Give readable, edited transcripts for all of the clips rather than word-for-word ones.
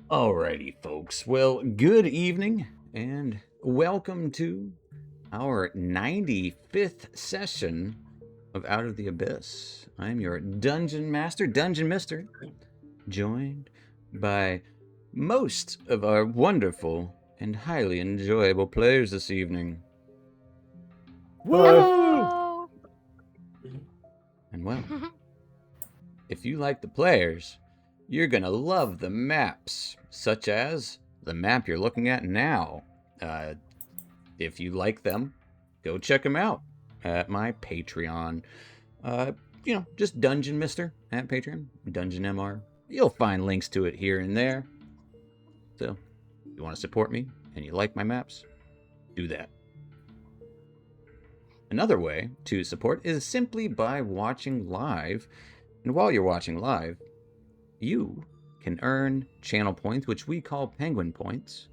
Alrighty, folks. Well, good evening and welcome to our 95th session of Out of the Abyss. I'm your Dungeon Master, Dungeon Mister, joined by most of our wonderful and highly enjoyable players this evening. Woo! Hello. And well, if you like the players, you're gonna love the maps, such as the map you're looking at now. If you like them, go check them out at my Patreon. Just Dungeon Mister at Patreon, Dungeon MR. You'll find links to it here and there. So, if you want to support me and you like my maps, do that. Another way to support is simply by watching live. And while you're watching live, you can earn channel points, which we call penguin points.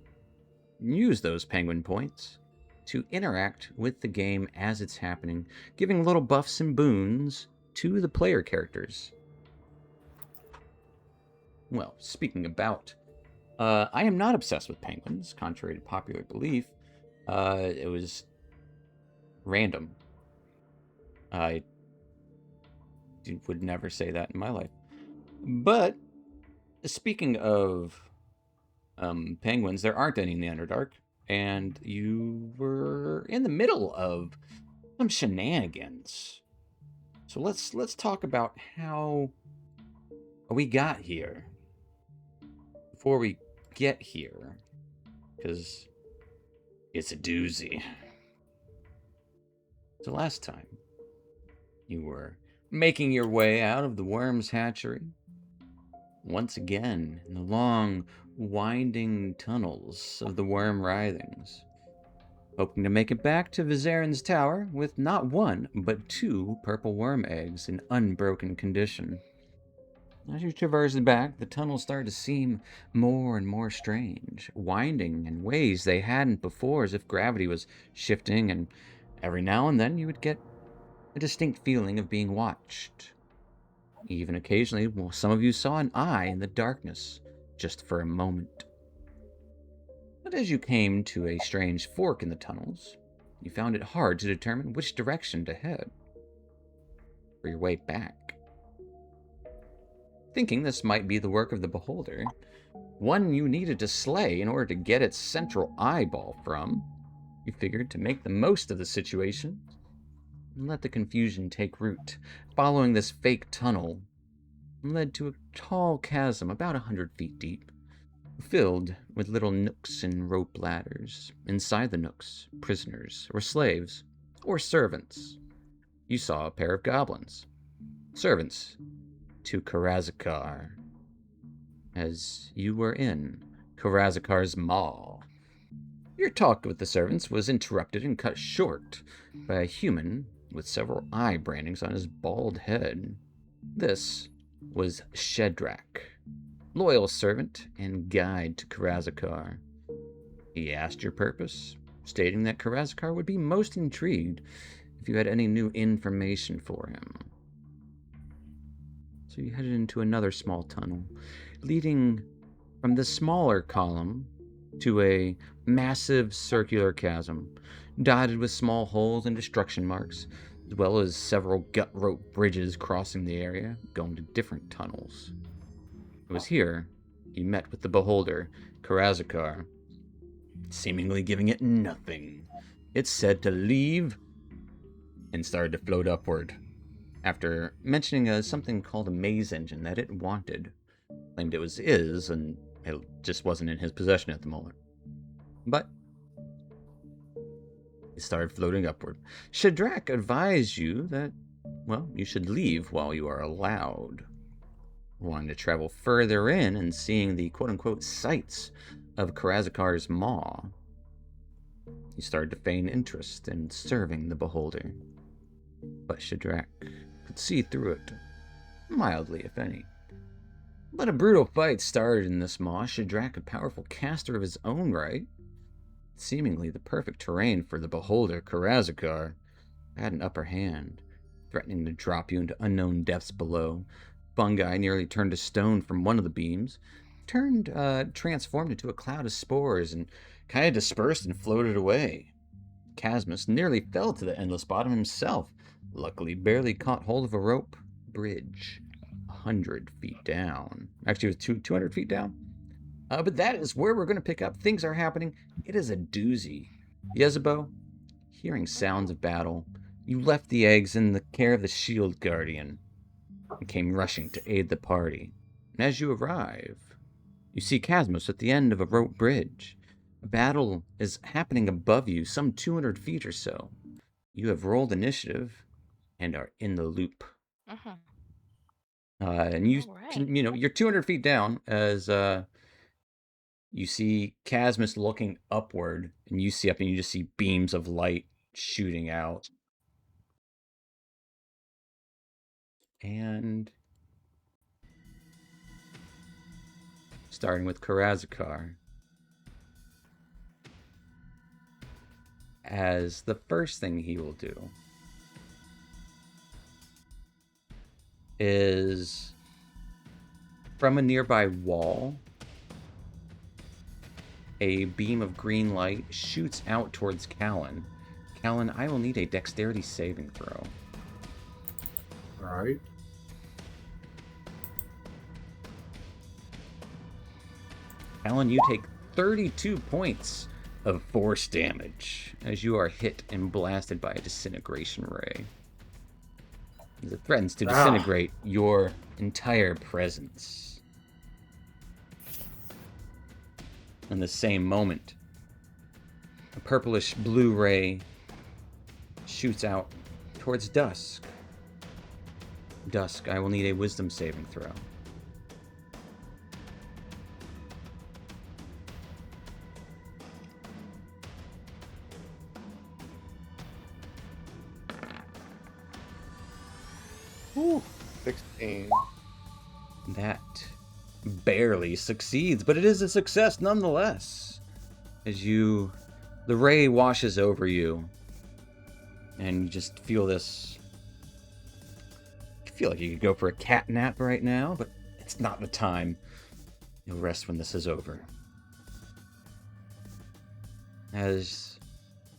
Use those penguin points to interact with the game as it's happening, giving little buffs and boons to the player characters. Well, speaking about, I am not obsessed with penguins, contrary to popular belief. It was random. I would never say that in my life. But speaking of penguins, there aren't any in the Underdark, and you were in the middle of some shenanigans. So let's talk about how we got here. Before we get here, because it's a doozy. So last time, you were making your way out of the worm's hatchery, once again in the long, winding tunnels of the worm writhings, hoping to make it back to Vizarin's tower with not one, but two purple worm eggs in unbroken condition. As you traversed back, the tunnels started to seem more and more strange, winding in ways they hadn't before, as if gravity was shifting, and every now and then you would get a distinct feeling of being watched. Even occasionally, some of you saw an eye in the darkness, just for a moment. But as you came to a strange fork in the tunnels, you found it hard to determine which direction to head for your way back. Thinking this might be the work of the Beholder, one you needed to slay in order to get its central eyeball from, you figured to make the most of the situation and let the confusion take root. Following this fake tunnel led to a tall chasm about 100 feet deep, filled with little nooks and rope ladders. Inside the nooks, prisoners, or slaves, or servants. You saw a pair of goblins. Servants to Karazakar, as you were in Karazakar's maw. Your talk with the servants was interrupted and cut short by a human with several eye brandings on his bald head. This was Shedrak, loyal servant and guide to Karazakar. He asked your purpose, stating that Karazakar would be most intrigued if you had any new information for him. So you headed into another small tunnel, leading from the smaller column to a massive circular chasm, dotted with small holes and destruction marks, as well as several gut rope bridges crossing the area, going to different tunnels. It was here you met with the Beholder, Karazakar, seemingly giving it nothing. It said to leave and started to float upward. After mentioning something called a maze engine that it wanted, claimed it was his, and it just wasn't in his possession at the moment. But it started floating upward. Shedrak advised you that, well, you should leave while you are allowed. Wanting to travel further in and seeing the quote-unquote sights of Karazakar's maw, you started to feign interest in serving the Beholder. But Shedrak could see through it, mildly if any. But a brutal fight started in this maw. Shedrak, a powerful caster of his own right, seemingly the perfect terrain for the Beholder, Karazakar, had an upper hand, threatening to drop you into unknown depths below. Fungi nearly turned to stone from one of the beams, transformed into a cloud of spores and kind of dispersed and floated away. Casmus nearly fell to the endless bottom himself, luckily barely caught hold of a rope bridge 100 feet down. Actually, it was 200 feet down. But that is where we're going to pick up. Things are happening. It is a doozy. Yezebo, hearing sounds of battle, you left the eggs in the care of the shield guardian and came rushing to aid the party. And as you arrive, you see Casmus at the end of a rope bridge. A battle is happening above you, some 200 feet or so. You have rolled initiative and are in the loop. And you, you know, you're 200 feet down as you see Casmus looking upward, and you see up, and you just see beams of light shooting out. And starting with Karazakar, as the first thing he will do is from a nearby wall, a beam of green light shoots out towards Callan. Callan, I will need a dexterity saving throw. All right. Callan, you take 32 points of force damage as you are hit and blasted by a disintegration ray. As it threatens to disintegrate your entire presence. In the same moment, a purplish blue ray shoots out towards Dusk. Dusk, I will need a wisdom saving throw. Ooh, 16. That barely succeeds, but it is a success nonetheless. As the ray washes over you, and you just feel this. You feel like you could go for a cat nap right now, but it's not the time. You'll rest when this is over. As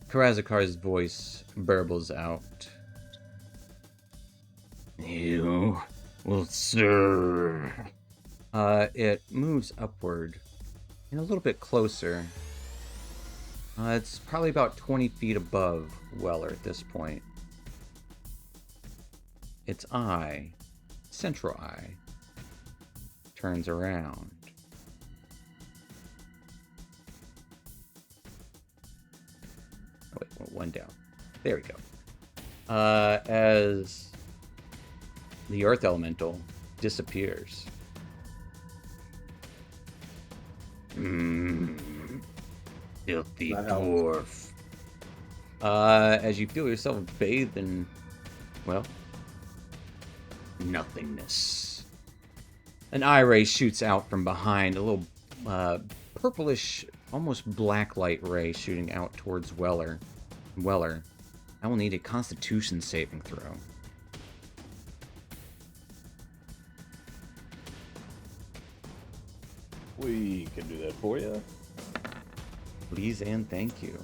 Karazakar's voice burbles out, you will serve. It moves upward and a little bit closer. It's probably about 20 feet above Weller at this point. Its eye, central eye, turns around. Oh, wait, one down. There we go. As the Earth Elemental disappears. Filthy dwarf. As you feel yourself bathed in, well, nothingness. An eye ray shoots out from behind, a little purplish, almost black light ray shooting out towards Weller. Weller, I will need a Constitution saving throw. We can do that for you. Please and thank you.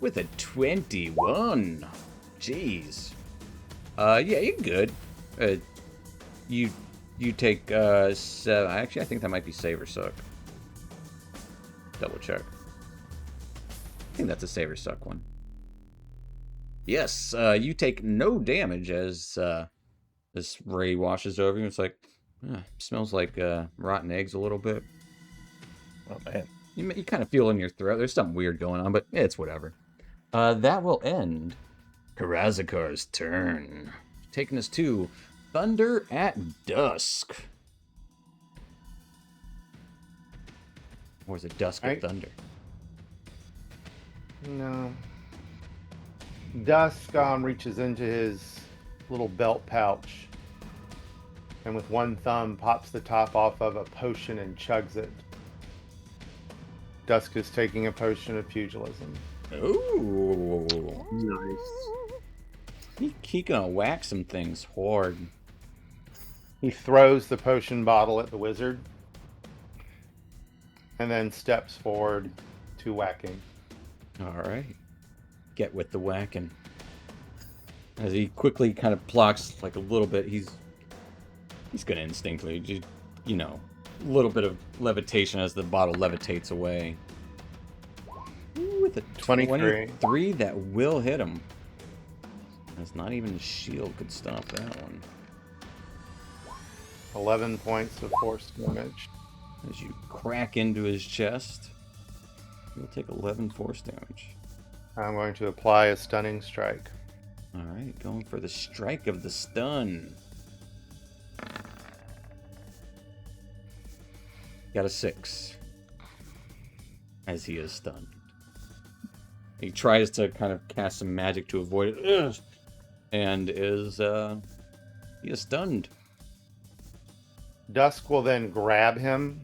With a 21. Jeez. Yeah, you're good. You take 7. Actually, I think that might be save or suck. Double check. I think that's a save or suck one. Yes, you take no damage as this ray washes over you. It's like, smells like rotten eggs a little bit. Oh, man. You kind of feel in your throat. There's something weird going on, but it's whatever. That will end Karazakar's turn. Taking us to Thunder at Dusk. Or is it Dusk at Thunder? No. Dusk reaches into his little belt pouch and with one thumb pops the top off of a potion and chugs it. Dusk is taking a potion of pugilism. Ooh. Nice. He gonna whack some things hard. He throws the potion bottle at the wizard. and then steps forward to whacking. All right. Get with the whacking. As he quickly kind of blocks like a little bit, he's gonna instinctively, just, you know, a little bit of levitation as the bottle levitates away. Ooh, with a 23, that will hit him. That's not even a shield could stop that one. 11 points of force damage. As you crack into his chest, you'll take 11 force damage. I'm going to apply a stunning strike. All right, going for the strike of the stun. Got a 6. As he is stunned. He tries to kind of cast some magic to avoid it. Ugh! And he is stunned. Dusk will then grab him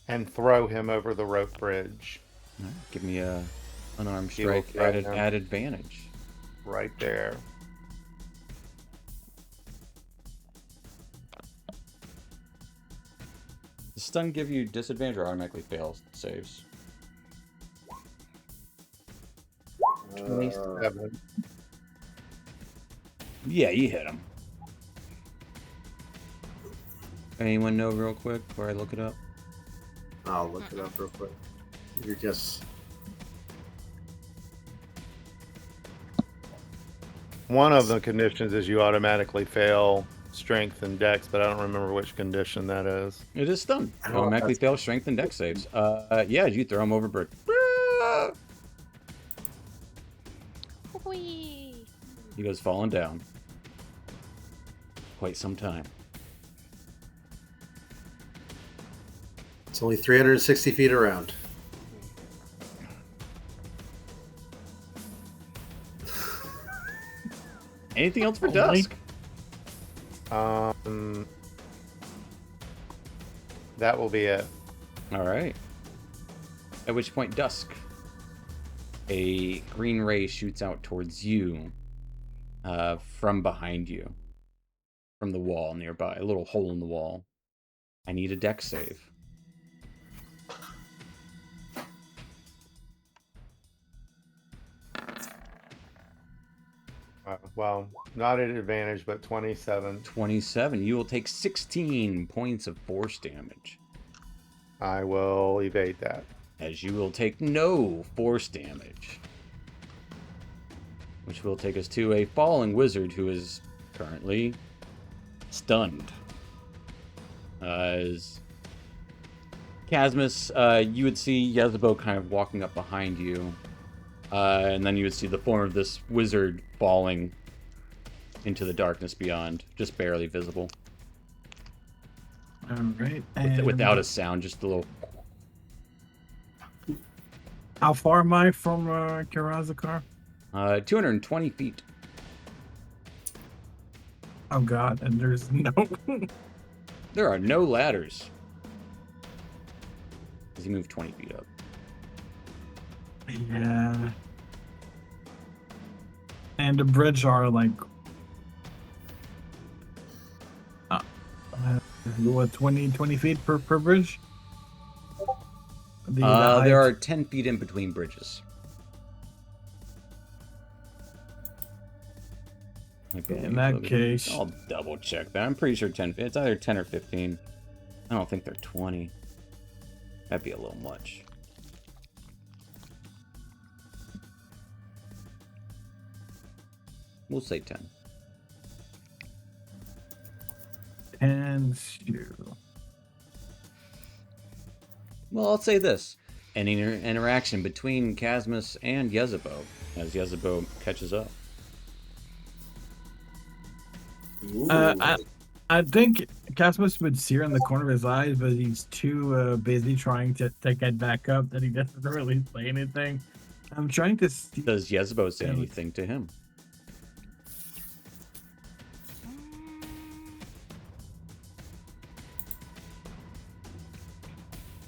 and throw him over the rope bridge. All right, give me a unarmed He will strike throw at him. advantage. Right there. Does stun give you disadvantage or automatically fails saves? 27. Yeah, you hit him. Anyone know real quick before I look it up? I'll look it up real quick. You're just One of the conditions is you automatically fail strength and dex, but I don't remember which condition that is. It is stun. Oh, Automatically that's- fails strength and dex saves. Yeah, you throw him over brick. Whee! He goes falling down. Quite some time. it's only 360 feet around. Anything else for Only? Dusk? That will be it. All right. At which point, Dusk, a green ray shoots out towards you from behind you, from the wall nearby, a little hole in the wall. I need a dex save. Well, not at advantage, but 27. 27. You will take 16 points of force damage, I will evade that. as you will take no force damage. Which will take us to a falling wizard who is currently stunned. As Casmus, you would see Yezebo kind of walking up behind you. And then you would see the form of this wizard falling into the darkness beyond, just barely visible. All right. And Without a sound, just a little. how far am I from Karazakar? 220 feet. Oh God! And there's no. There are no ladders. As he moved 20 feet up. Yeah. And the bridge are like. What 20 feet per bridge? The height. There are 10 feet in between bridges. Okay, In that case- I'll double check that. I'm pretty sure 10. It's either 10 or 15. I don't think they're 20. That'd be a little much. We'll say 10. And shoot. Well, I'll say this. An interaction between Casmus and Yezebo, as Yezebo catches up. Ooh. I think Casmus would see her in the corner of his eyes, but he's too busy trying to get back up that he doesn't really say anything. I'm trying to see. Does Yezebo say Yeah. anything to him?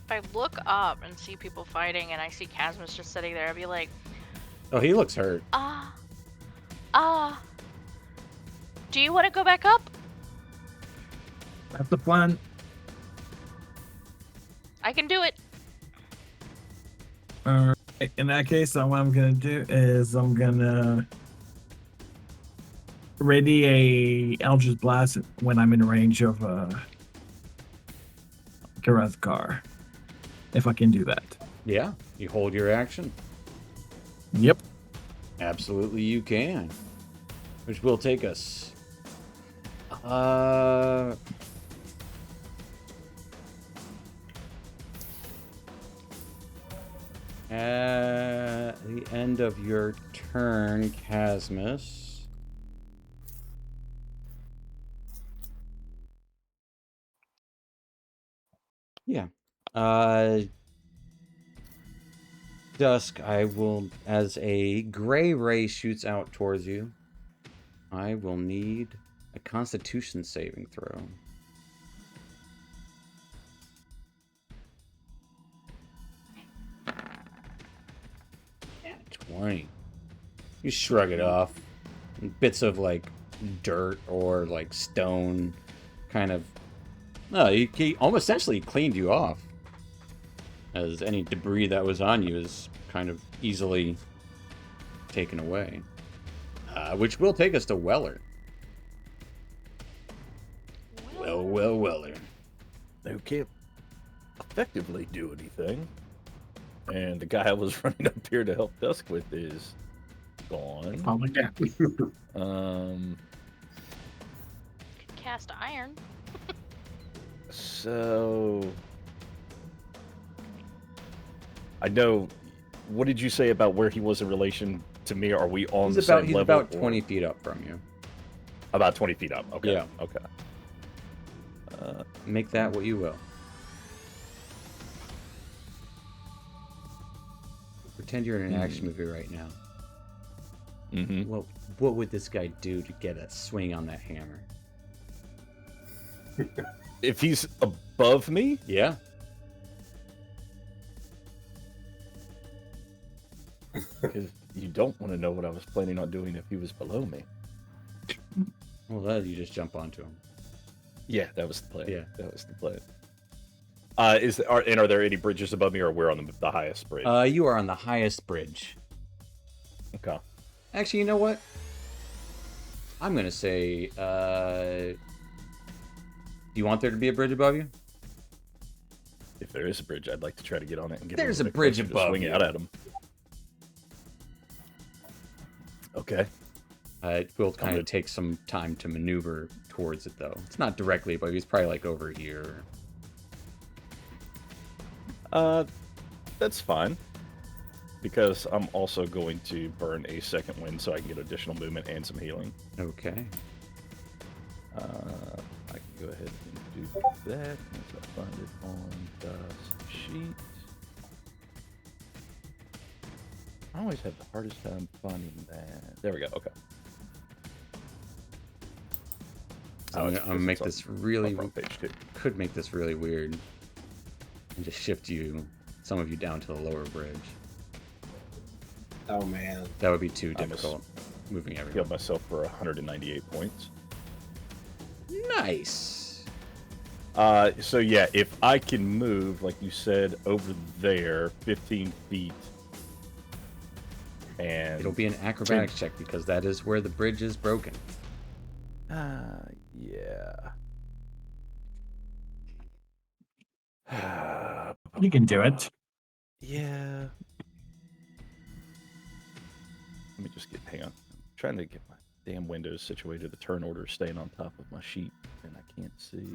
If I look up and see people fighting and I see Casmus just sitting there, I'd be like, Oh, he looks hurt. do you want to go back up? That's the plan. can do it. In that case, what I'm gonna do is I'm gonna ready a Eldritch Blast when I'm in range of Karathkar. If I can do that. Yeah, you hold your action. Yep. Absolutely, you can. Which will take us. At the end of your turn, Casmus. Yeah. Dusk, I will, as a gray ray shoots out towards you, I will need a Constitution saving throw. Yeah, 20. You shrug it off. Bits of, like, dirt or, like, stone kind of... No, he almost essentially cleaned you off. As any debris that was on you is kind of easily taken away. Which will take us to Weller. Weller. Who can't effectively do anything. And the guy I was running up here to help Dusk with is gone. Oh my god. Cast iron. So I know. What did you say about where he was in relation to me? Are we on the same He's level? about 20 feet up from you. About 20 feet up. Okay. Yeah. Okay. Make that what you will. Pretend you're in an action movie right now. Mm-hmm. What would this guy do to get a swing on that hammer? If he's above me, Yeah. because you don't want to know what I was planning on doing if he was below me. Well, that you just jump onto him. Yeah, that was the plan. Yeah. That was the plan. Are there any bridges above me, or we're on the highest bridge? You are on the highest bridge. Okay. Actually, you know what? I'm gonna say, do you want there to be a bridge above you? If there is a bridge, I'd like to try to get on it and get. There's little a bit bridge closer to above swing you. out at him. Okay. It will kind of take some time to maneuver towards it, though. It's not directly above you. It's probably like over here. That's fine. Because I'm also going to burn a second wind so I can get additional movement and some healing. Okay. I can go ahead and do that once I find it on the sheet. I always have the hardest time finding that. There we go. Okay. So I'm gonna make this really page 2. could make this really weird and just shift some of you down to the lower bridge. Oh man. That would be too I'm difficult. Moving everyone. Healed myself for 198 points. Nice. So yeah, if I can move, like you said, over there, 15 feet, and It'll be an acrobatics check because that is where the bridge is broken. yeah. You can do it. Yeah. Let me just hang on. I'm trying to get my damn windows situated. The turn order is staying on top of my sheet, and I can't see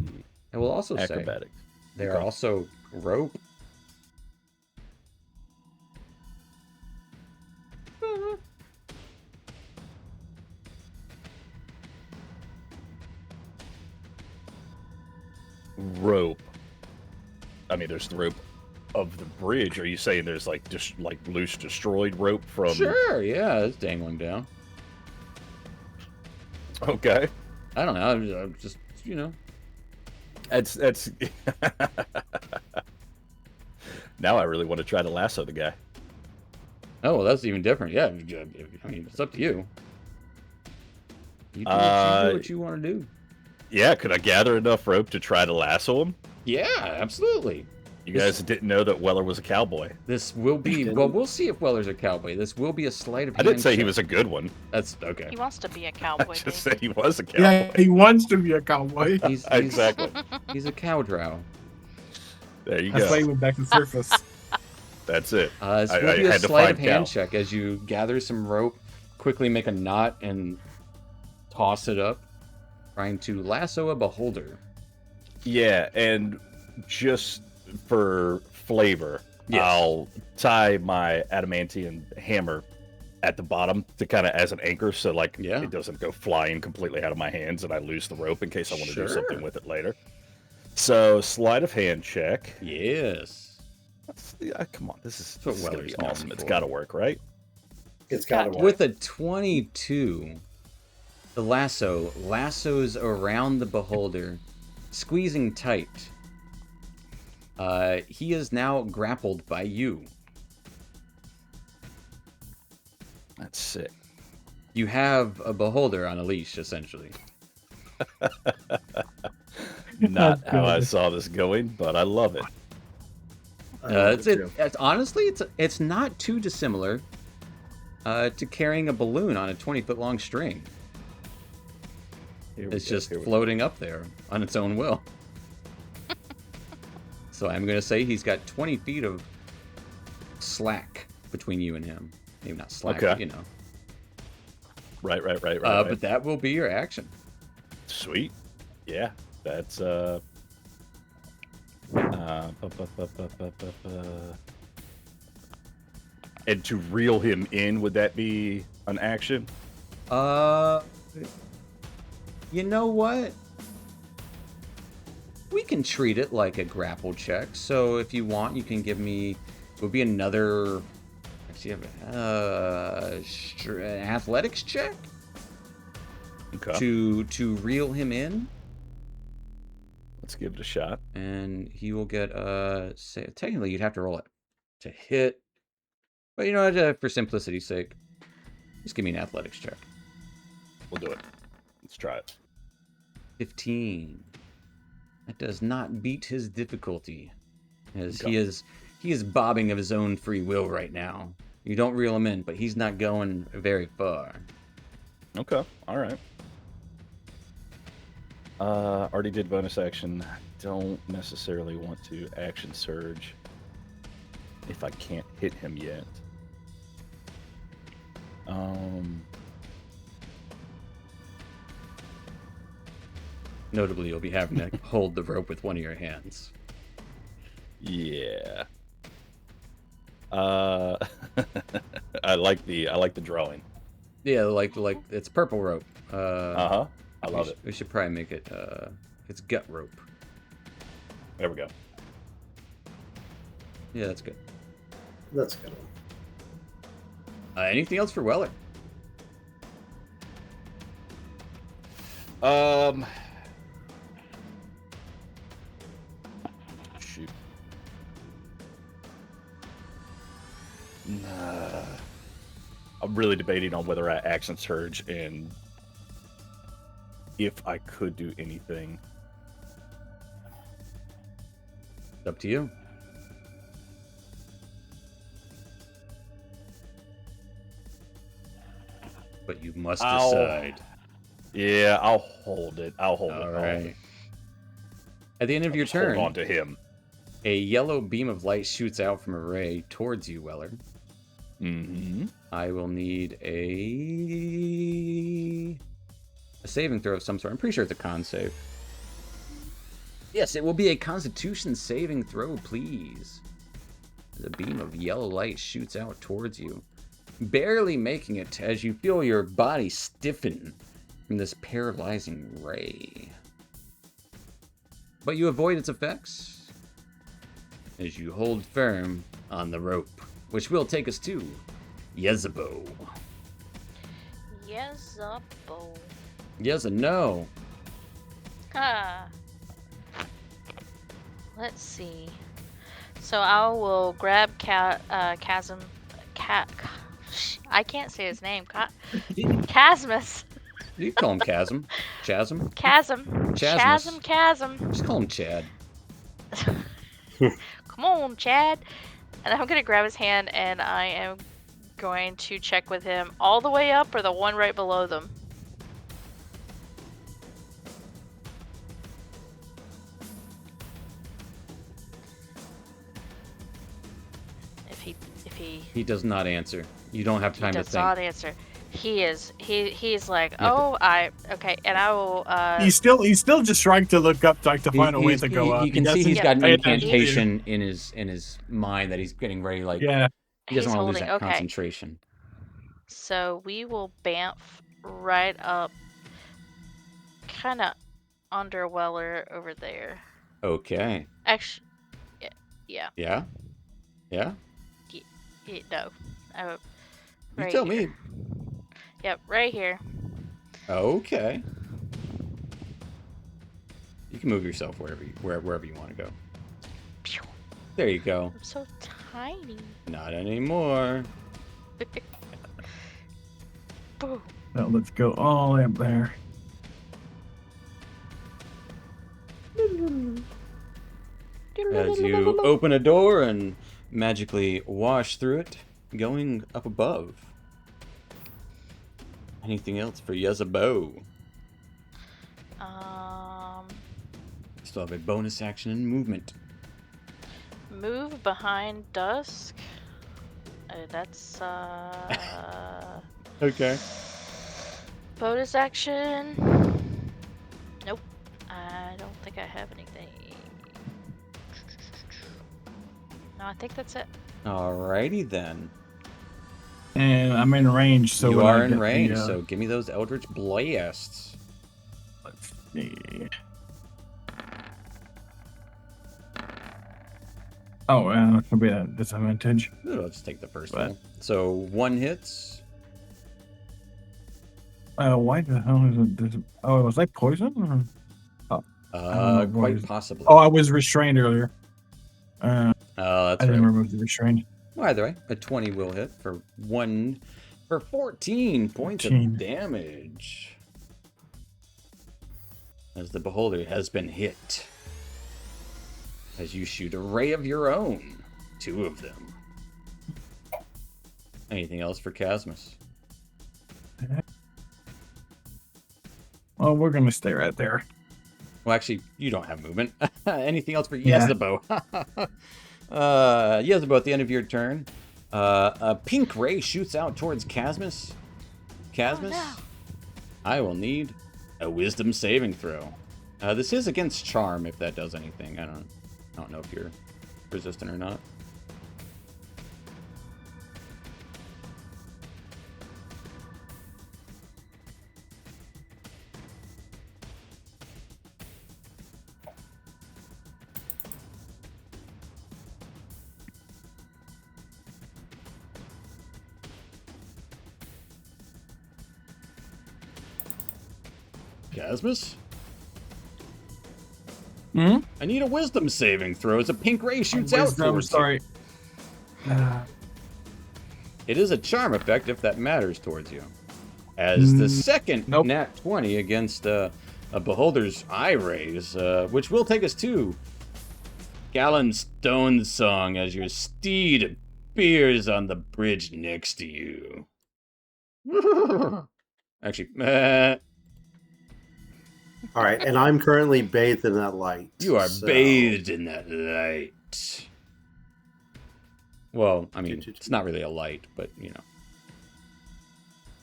I will also say acrobatics. there are also rope. Rope. I mean, there's the rope of the bridge. Are you saying there's like just like loose destroyed rope from? Sure, yeah, it's dangling down. Okay. I don't know. I'm just That's. Now I really want to try to lasso the guy. Oh, well, that's even different. Yeah, I mean, it's up to you. You do what you want to do. Yeah, could I gather enough rope to try to lasso him? Yeah, absolutely. You guys didn't know that Weller was a cowboy. This will be, well, we'll see if Weller's a cowboy. This will be a sleight of I hand didn't say he check. was a good one. That's okay. He wants to be a I cowboy. just baby. said he was a cowboy. Yeah, he wants to be a cowboy. He's Exactly. He's a cow drow. There you That's why he go. went back to surface. That's it. This I- will I be a had to sleight of find hand cow. check as you gather some rope, quickly make a knot, and toss it up, trying to lasso a beholder. Yeah, and just for flavor, Yes. I'll tie my adamantium hammer at the bottom to kind of as an anchor, so like Yeah. it doesn't go flying completely out of my hands, and I lose the rope in case I want to do something Sure. with it later. So sleight of hand check. Yes. Come on, this is what gonna be Weller's known awesome. It's for. got to work, right? It's got to work. With a 22, the lasso lassos around the beholder, squeezing tight. He is now grappled by you. That's sick. You have a beholder on a leash, essentially. Not Oh, how I God. saw this going, but I love it. I love It's, it too. it's honestly, it's not too dissimilar to carrying a balloon on a 20-foot long string. Here we It's go, just here we go. floating up there on its own will. So I'm going to say he's got 20 feet of slack between you and him. Maybe not slack, Okay. but you know. Right. Right. But that will be your action. Sweet. Yeah, that's and to reel him in, would that be an action? You know what? We can treat it like a grapple check. So if you want, you can give me. It would be another. Actually, an athletics check Okay. to reel him in, Let's give it a shot. and he will get say technically you'd have to roll it to hit, but you know what? For simplicity's sake, just give me an athletics check. We'll do it. Let's try it. 15. That does not beat his difficulty, as Okay. he is bobbing of his own free will right now. You don't reel him in, but he's not going very far. Okay. All right. Already did bonus action. Don't necessarily want to action surge if I can't hit him yet. Notably, you'll be having to hold the rope with one of your hands. Yeah. I like the drawing. Yeah, like it's purple rope. I love it. We should probably make it. It's gut rope. There we go. Yeah, that's good. That's good. Anything else for Weller? Shoot. Nah. I'm really debating on whether I action surge and if I could do anything. It's up to you. But you must Ow. decide. Yeah, I'll hold it. I'll hold All it. right. At the end of I'll your just hold turn, on to him. a yellow beam of light shoots out from a ray towards you, Weller. Mm-hmm. I will need a saving throw of some sort. I'm pretty sure it's a con save. Yes, it will be a Constitution saving throw, please. The beam of yellow light shoots out towards you, barely making it as you feel your body stiffen from this paralyzing ray. But you avoid its effects as you hold firm on the rope, which will take us to Yezebo. Yes, Zuppo. Yes and no. Ah. Let's see. So I will grab Chasm. I can't say his name. Chasmus. You can call him Chasm. Chasm? Chasm. Chasmus. Chasm. Just call him Chad. Come on, Chad. And I'm gonna grab his hand and I am going to check with him all the way up or the one right below them. If He does not answer. You don't have he time to does think. not answer. He's like, You have oh, okay, and I will. He's still just trying to look up, like to find a way to go up. He can see doesn't he's got an pay attention to you. incantation in his mind that he's getting ready. Like Yeah. he doesn't he's want to lose holding. that Okay, concentration. so we will bamf right up, kind of under Weller over there. Okay. Actually, yeah. Yeah. Yeah. No. You Right tell here. me. Yep, right here. Okay. You can move yourself wherever you want to go. Pew. There you go. I'm so tiny. Not anymore. Boom. Now let's go all the way up there. As you open a door and magically wash through it, going up above. Anything else for Yezabo? Still have a bonus action and movement. Move behind Dusk. That's Okay. bonus action. Nope. I don't think I have anything. No, I think that's it. Alrighty then. And I'm in range, so you when I are in get range, the, so give me those Eldritch Blasts. let's see. Oh, it could be a disadvantage. Let's take the first What? one. So 1 hits. Why the hell is it? Oh, was I poisoned? Or... know, Quite boys. possibly. Oh, I was restrained earlier. Oh, I that's didn't right. remove the restraint. Well, either way, a 20 will hit for 14 points 14. of damage. As the beholder has been hit. As you shoot a ray of your own. 2 of them. Anything else for Casmus? Well, we're gonna stay right there. Well, actually, you don't have movement. Anything else for Yeah. Yezebo? Yezebo, at the end of your turn, a pink ray shoots out towards Casmus. Casmus, no. I will need a wisdom saving throw. This is against charm, if that does anything. I don't know if you're resistant or not. Casmus? Hmm? I need a wisdom saving throw as a pink ray shoots out Wisdom, towards you. sorry. It is a charm effect if that matters towards you. As the second Nope. nat 20 against a beholder's eye rays, which will take us to Gallon Stone's song as your steed appears on the bridge next to you. Actually, All right, and I'm currently bathed in that light. you are so- bathed in that light. Well, I mean, it's not really a light, but you know.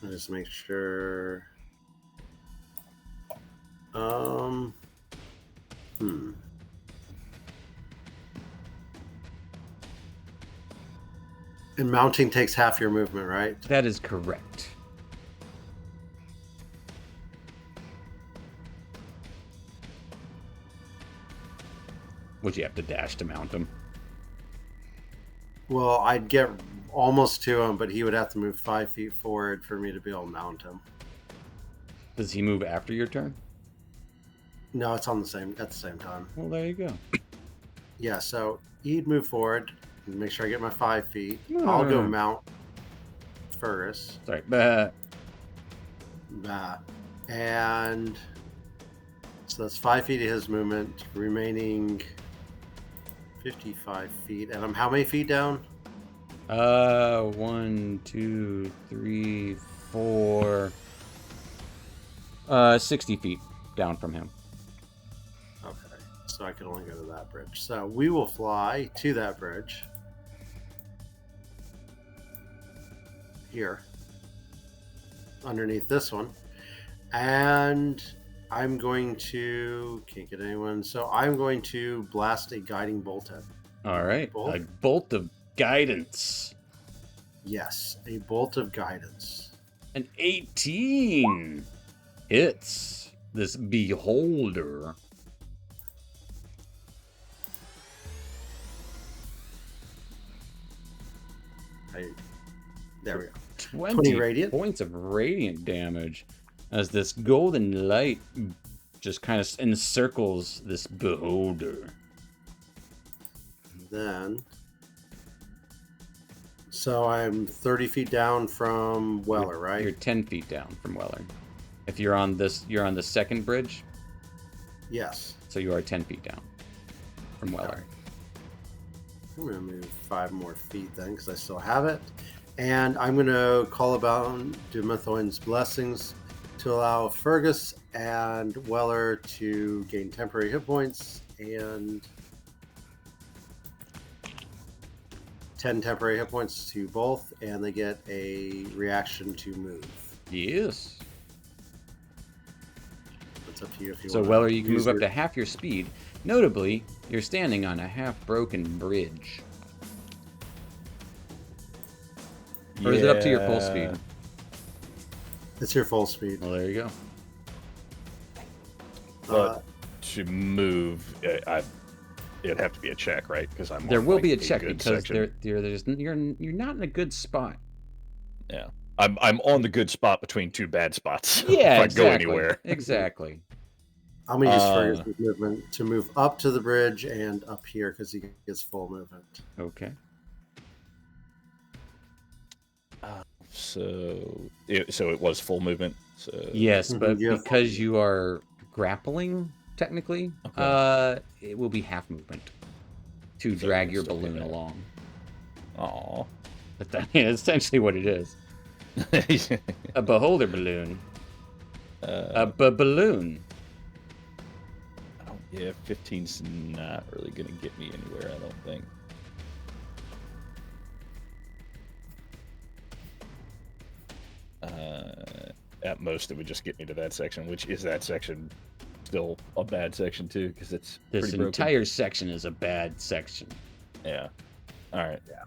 I'll just make sure. And mounting takes half your movement, right? That is correct. Would you have to dash to mount him? Well, I'd get almost to him, but he would have to move 5 feet forward for me to be able to mount him. Does he move after your turn? No, it's on at the same time. Well, there you go. Yeah, so he'd move forward and make sure I get my 5 feet. I'll go Hmm. mount Fergus. Sorry. That. And so that's 5 feet of his movement, remaining 55 feet. And I'm how many feet down? 1, 2, 3, 4. 60 feet down from him. Okay. So I can only go to that bridge. So we will fly to that bridge. Here. Underneath this one. And I'm going to... Can't get anyone. So I'm going to blast a guiding bolt at. All right. Bolt? A bolt of guidance. Yes. A bolt of guidance. An 18 hits this beholder. There we go. 20 radiant. points of radiant damage as this golden light just kind of encircles this beholder. Then, so I'm 30 feet down from Weller, right? You're 10 feet down from Weller. If you're on this, you're on the second bridge, Yes. so you are 10 feet down from Weller. I'm going to move 5 more feet then because I still have it. And I'm going to call about Demothoin's blessings to allow Fergus and Weller to gain temporary hit points and 10 temporary hit points to both, and they get a reaction to move. Yes. It's up to you if you So want. Weller, you can move up to half your speed. Notably, you're standing on a half-broken bridge. Or is it up to your full speed? It's your full speed. Well, there you go. But to move, it'd have to be a check, right? Because I'm. There on, will like, be a check good because section. you're not in a good spot. Yeah, I'm on the good spot between two bad spots. Yeah, if exactly. I go anywhere. Exactly. I'm going to use Fergus's movement to move up to the bridge and up here because he gets full movement. Okay. So it was full movement. So Yes, but Yeah. because you are grappling, technically, Okay. it will be half movement to So drag it's your still balloon gonna- along. Aw. But that is essentially what it is. A beholder balloon. A balloon. Yeah, 15's not really gonna get me anywhere, I don't think. At most, it would just get me to that section, which is that section still a bad section too, because it's This pretty broken. entire section is a bad section. Yeah. All right. Yeah.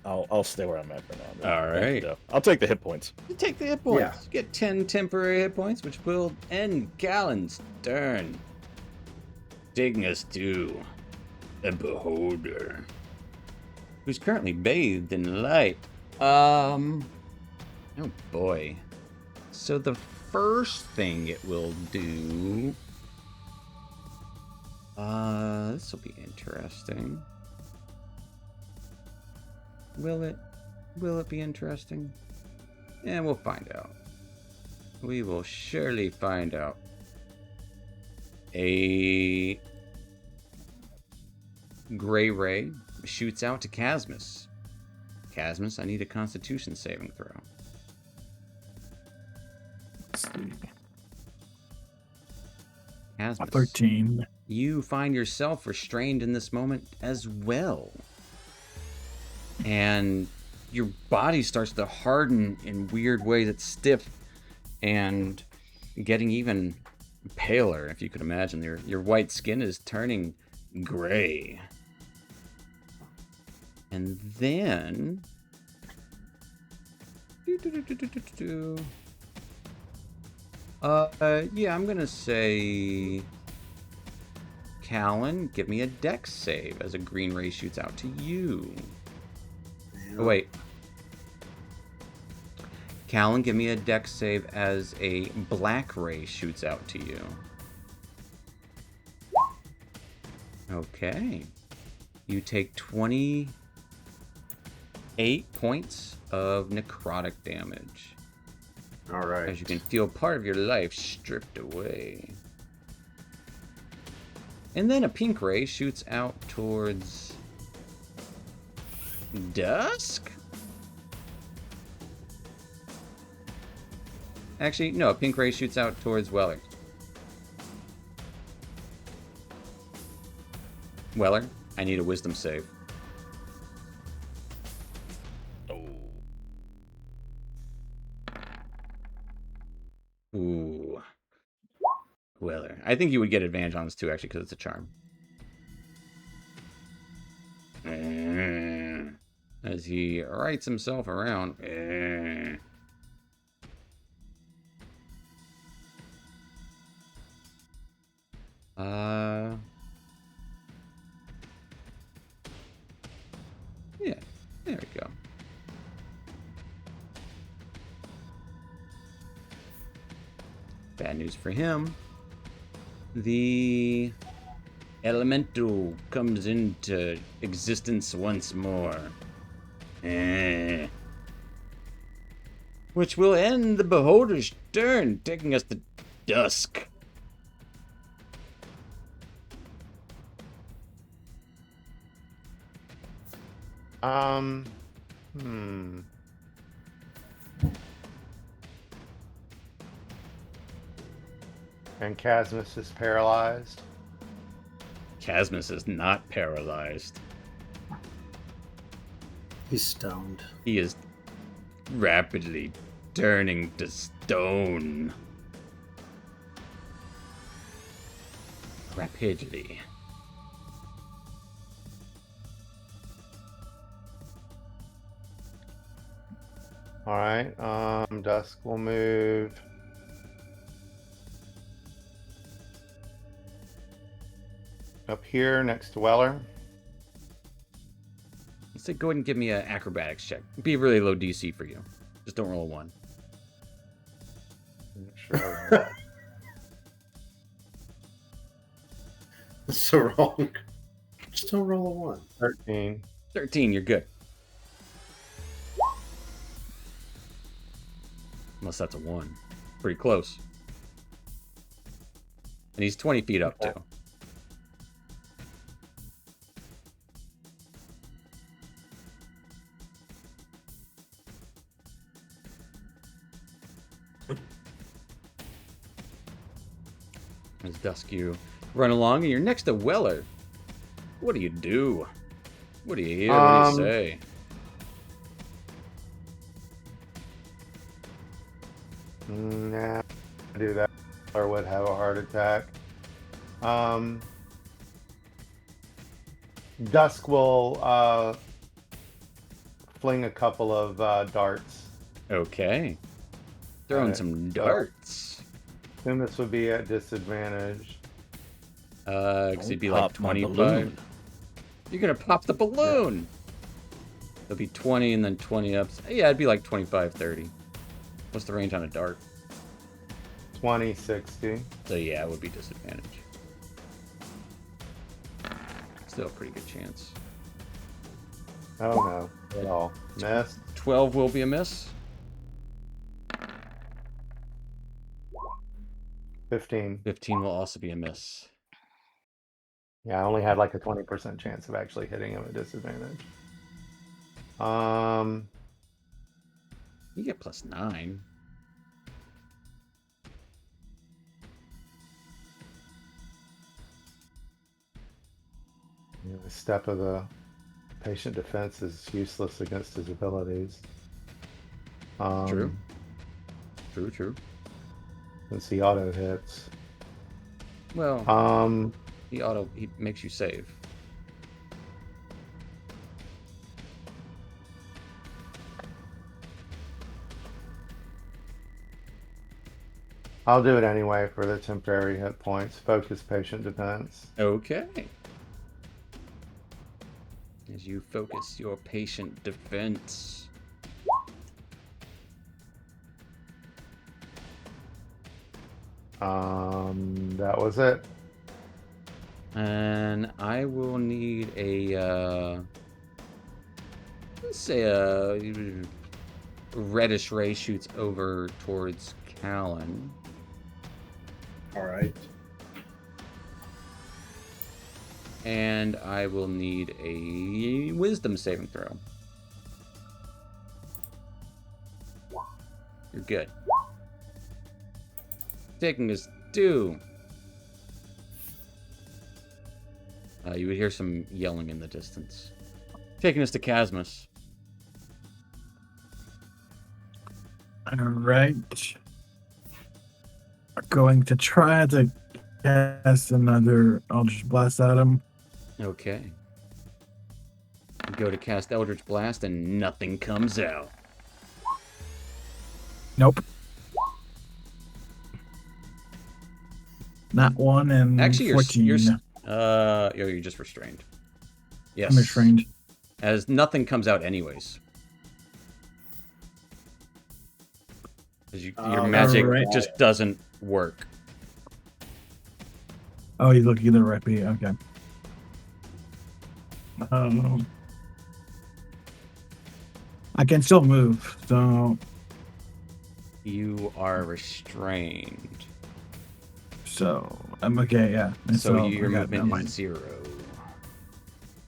I'll stay where I'm at for now. then. All Thank you, right. though. I'll take the hit points. You take the hit points. You get 10 temporary hit points, which will end Galen's turn. Taking us to a beholder who's currently bathed in light. Oh boy. So the first thing it will do. This will be interesting. Will it? Will it be interesting? Yeah, we'll find out. We will surely find out. A gray ray shoots out to Casmus. Casmus, I need a Constitution saving throw. Casmus, 13. you find yourself restrained in this moment as well. And your body starts to harden in weird ways. It's stiff and getting even paler, if you could imagine. Your white skin is turning gray. And then... yeah, I'm gonna say... Callan, give me a dex save as a green ray shoots out to you. Oh, wait. Callan, give me a dex save as a black ray shoots out to you. Okay. You take 28 points of necrotic damage. All right. As you can feel part of your life stripped away. And then a pink ray shoots out towards Dusk? Actually, no. Pink ray shoots out towards Weller. Weller, I need a wisdom save. Oh. Ooh. Weller. I think you would get advantage on this too, actually, because it's a charm. As he rights himself around. Yeah, there we go. Bad news for him. The elemental comes into existence once more. Which will end the beholder's turn, taking us to dusk. And Casmus is paralyzed. Casmus is not paralyzed. He's stoned. He is rapidly turning to stone. Rapidly. Alright, Dusk will move. Up here next to Weller. Let's say go ahead and give me an acrobatics check. It'd be a really low DC for you. Just don't roll a 1. Sure. That's so wrong. Just don't roll a 1. 13. 13, you're good. Unless that's a 1. Pretty close. And he's 20 feet up, too. As Dusk, you run along, and you're next to Weller. What do you do? What do you hear? What do you say? Nah, do that or would have a heart attack. Dusk will fling a couple of darts. Okay. Throwing Alright. some darts. Assume this would be at disadvantage. Because he'd be like Pop my 25. balloon. You're gonna pop the balloon. It'll be 20 and then 20 up. Yeah, it'd be like 25, 30. What's the range on a dart? 20, 60. So yeah, it would be disadvantage. Still a pretty good chance. Oh no, at all. Missed. 12 will be a miss. 15. 15 will also be a miss. Yeah, I only had like a 20% chance of actually hitting him at disadvantage. You get plus 9. The step of the patient defense is useless against his abilities. True. True. Since he auto hits. Well, he makes you save. I'll do it anyway for the temporary hit points. Focus patient defense. Okay. As you focus your patient defense. That was it. And I will need a, let's say a reddish ray shoots over towards Callan. All right. And I will need a wisdom saving throw. You're good. Taking us to... you would hear some yelling in the distance. Taking us to Casmus. Alright. Going to try to cast another Eldritch Blast at him. Okay. You go to cast Eldritch Blast and nothing comes out. Nope. Not one and Actually, 14. you're just restrained. Yes. I'm restrained. As nothing comes out anyways. 'Cause your magic Alright. just doesn't work. Oh, he's looking at the recipe. Okay. I can still move, so You are restrained. I'm okay. Yeah. And So your okay, never movement mind. is 0.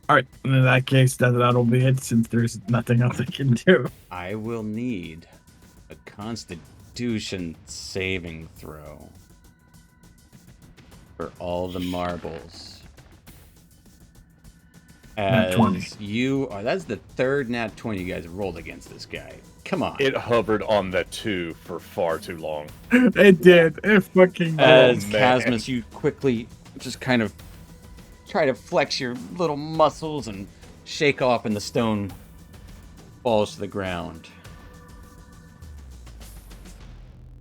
All right. In that case, that'll be it, since there's nothing else I can do. I will need a Constitution saving throw for all the marbles. Nat 20. That's the third nat 20 you guys rolled against this guy. Come on. It hovered on the 2 for far too long. It did. It fucking As did. man. Casmus, you quickly just kind of try to flex your little muscles and shake off, and the stone falls to the ground.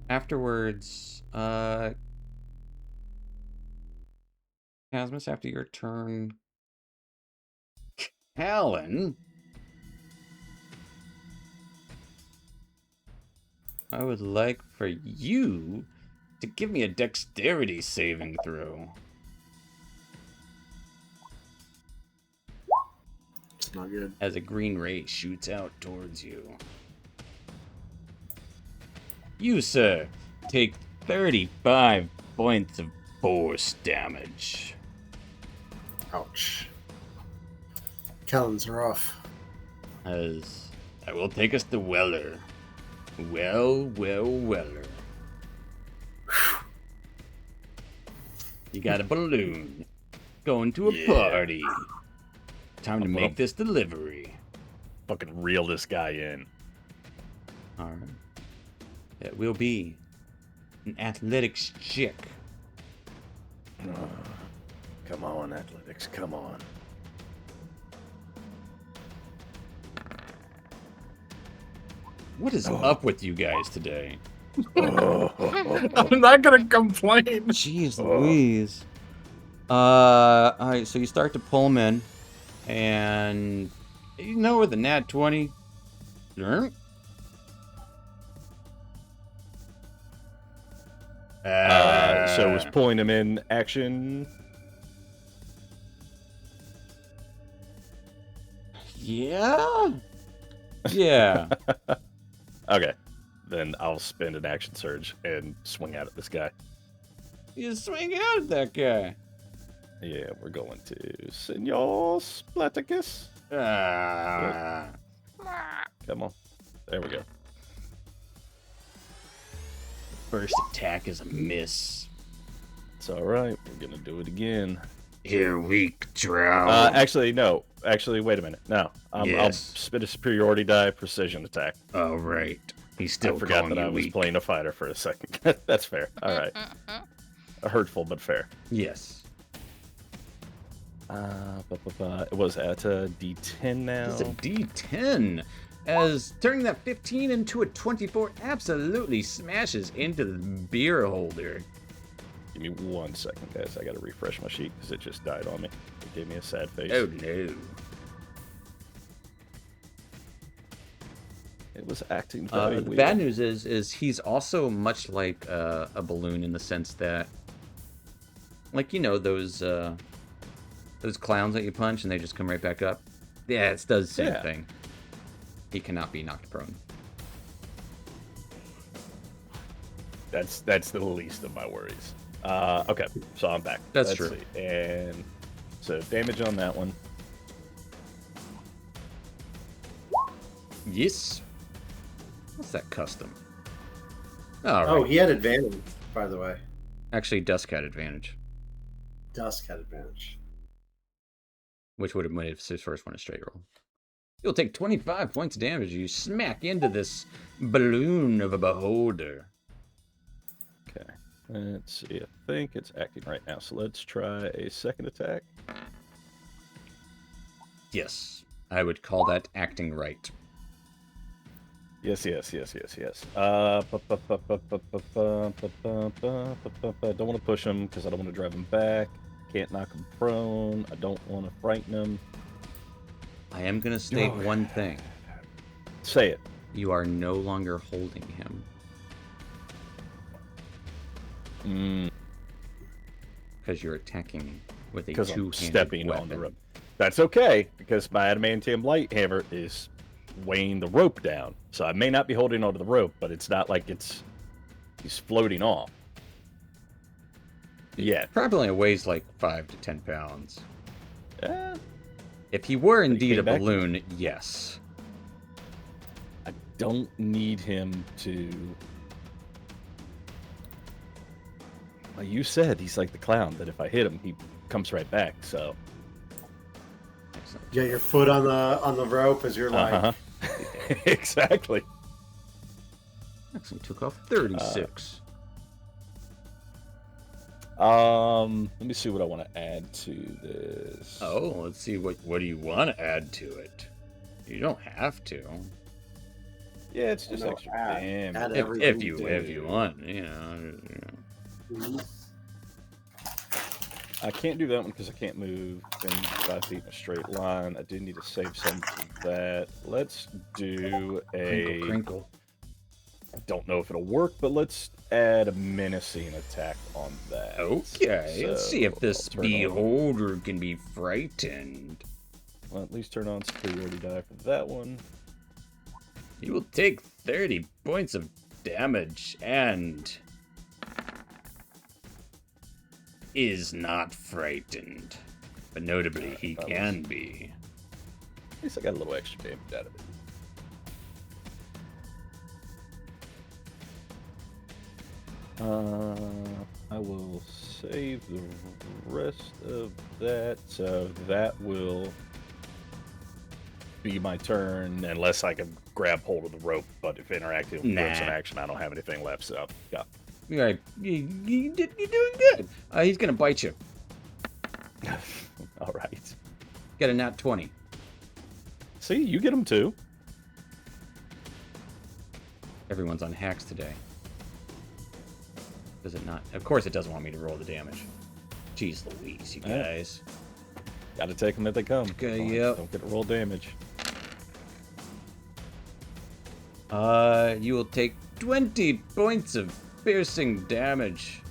Afterwards, Casmus, after your turn, Callan, I would like for you to give me a dexterity saving throw. It's not good. As a green ray shoots out towards you. You, sir, take 35 points of force damage. Ouch. Callens are off. As I will take us to Weller. Weller. You got a balloon. Going to a Yeah. party. Time to I'm make gonna- this delivery. Fucking reel this guy in. Alright. That will be an athletics check. Come on, athletics, come on. What is up with you guys today? I'm not gonna complain. Jeez Louise. Alright, so you start to pull them in, and you know where the nat 20. Sure. So was pulling him in action. Yeah. Yeah. Okay, then I'll spend an action surge and swing out at this guy. You swing out at that guy. Yeah, we're going to Senor Splaticus. Ah. Come on. There we go. First attack is a miss. It's all right. We're gonna do it again. You're weak, Drow. Actually, no. Actually, wait a minute. No, I'll Yes. spit a superiority die, precision attack. Oh, right. He's still I forgot calling that I you was weak. playing a fighter for a second. That's fair. All right. Hurtful, but fair. Yes. It was at a D10 now. It's a D10. As turning that 15 into a 24 absolutely smashes into the beer holder. Give me 1 second, guys. I gotta refresh my sheet because it just died on me. It gave me a sad face. Oh no. It was acting very The weird. bad news is he's also much like a balloon in the sense that, like, you know, those clowns that you punch and they just come right back up. Yeah, it does the same Yeah. thing. He cannot be knocked prone. That's the least of my worries. Okay, so I'm back. That's Let's true. See. And so damage on that one. Yes. What's that custom? All right. Oh, he had advantage, by the way. Actually, Dusk had advantage, Dusk had advantage. which would have made his first one a straight roll. You'll take 25 points of damage as you smack into this balloon of a beholder. Okay. Let's see. I think it's acting right now. So let's try a second attack. Yes, I would call that acting right. Yes. Don't want to push him because I don't want to drive him back. Can't knock him prone. I don't want to frighten him. I am going to state Oh. one thing. Say it. You are no longer holding him because you're attacking with a Because I'm two-handed stepping weapon. on the rope. That's okay, because my adamantium light hammer is weighing the rope down. So I may not be holding onto the rope, but it's not like he's floating off. Yeah. Probably weighs like 5 to 10 pounds. Eh, If he were he indeed a came back? balloon, yes. I don't need him to. Well, you said he's like the clown, that if I hit him, he comes right back. So. Excellent. You got your foot on the rope as you're like, Uh-huh. Exactly. Excellent. Took off 36. Let me see what I want to add to this. Oh, let's see. What do you want to add to it? You don't have to. Yeah, it's just No, extra add damage. If you do. want, you know. I can't do that one because I can't move in 5 feet in a straight line. I do need to save some for that. Let's do Crinkle, crinkle. I don't know if it'll work, but let's add a menacing attack on that. Okay, let's see if So, this I'll turn on- beholder can be frightened. Well, at least turn on superiority die for that one. You will take 30 points of damage and is not frightened. But notably, he that can be. At least I got a little extra damage out of it. I will save the rest of that, so that will be my turn, unless I can grab hold of the rope. But if interacting with ropes in Nah. action, I don't have anything left. So yeah, You're doing good. He's gonna bite you. all right. Get a nat 20. See, you get them too. Everyone's on hacks today. Does it not? Of course it doesn't want me to roll the damage. Jeez Louise, you Yeah. guys. Got to take them as they come. Okay, Don't- yep. Don't get to roll damage. You will take 20 points of piercing damage.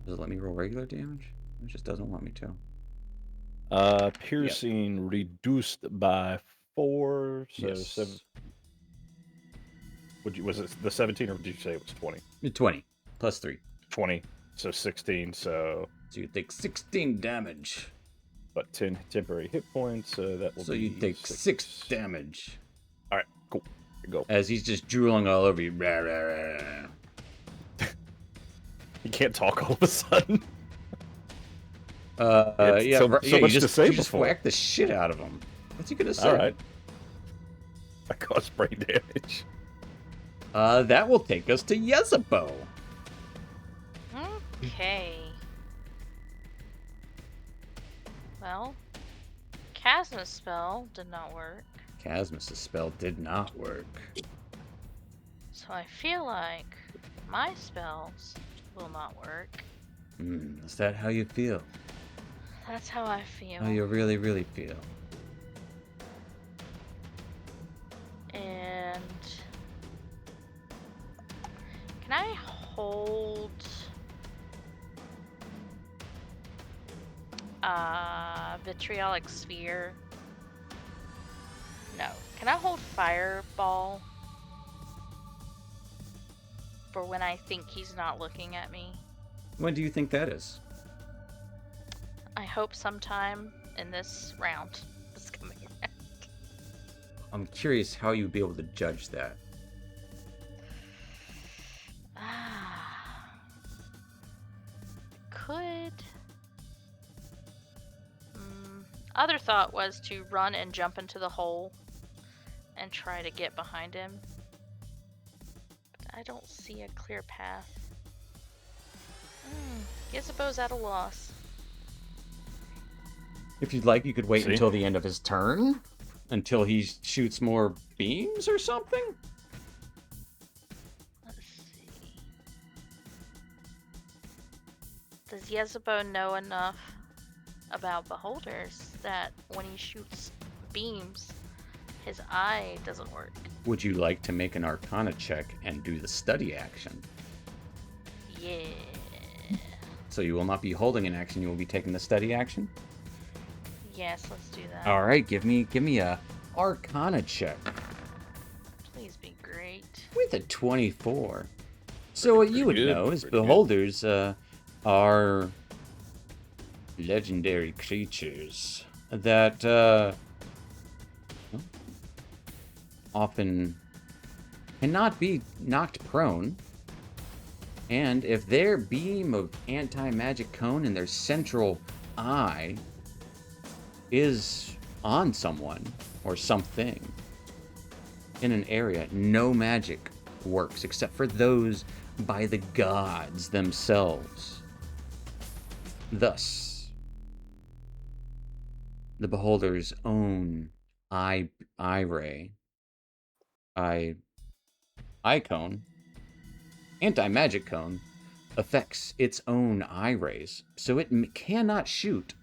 Does it let me roll regular damage? It just doesn't want me to. Piercing reduced by 4, so Yes. 7. Was it the 17, or did you say it was 20? 20 plus 3. 20, so 16, so So you take 16 damage. but 10 temporary hit points, so that will So be you take 6 damage. All right, cool. Here you go. As he's just drooling all over you. Rah, rah, rah. You can't talk all of a sudden. Yeah, so right, much you to just, say you just before. whack the shit out of him. What's he gonna say? All right. I caused brain damage. That will take us to Yezebo. Okay. Well, Chasma spell did not work, Chasmus' spell did not work. so I feel like my spells will not work. Is that how you feel? That's how I feel. How you really, really feel? And can I hold vitriolic sphere? No. Can I hold fireball for when I think he's not looking at me? When do you think that is? I hope sometime in this round. This coming round. I'm curious how you'd be able to judge that. Other thought was to run and jump into the hole and try to get behind him. But I don't see a clear path. Ysabeau's at a loss. If you'd like, you could wait See? until the end of his turn, until he shoots more beams or something. Let's see. Does Ysabeau know enough about beholders that when he shoots beams, his eye doesn't work? Would you like to make an Arcana check and do the study action? Yeah. So you will not be holding an action, you will be taking the study action? Yes, let's do that. All right, give me a Arcana check Please be great. with a 24. So what you would Pretty good, know is pretty good. beholders are legendary creatures that often cannot be knocked prone. And if their beam of anti-magic cone in their central eye is on someone or something in an area, no magic works except for those by the gods themselves. Thus, the beholder's own eye ray, eye cone, anti-magic cone, affects its own eye rays, so it cannot shoot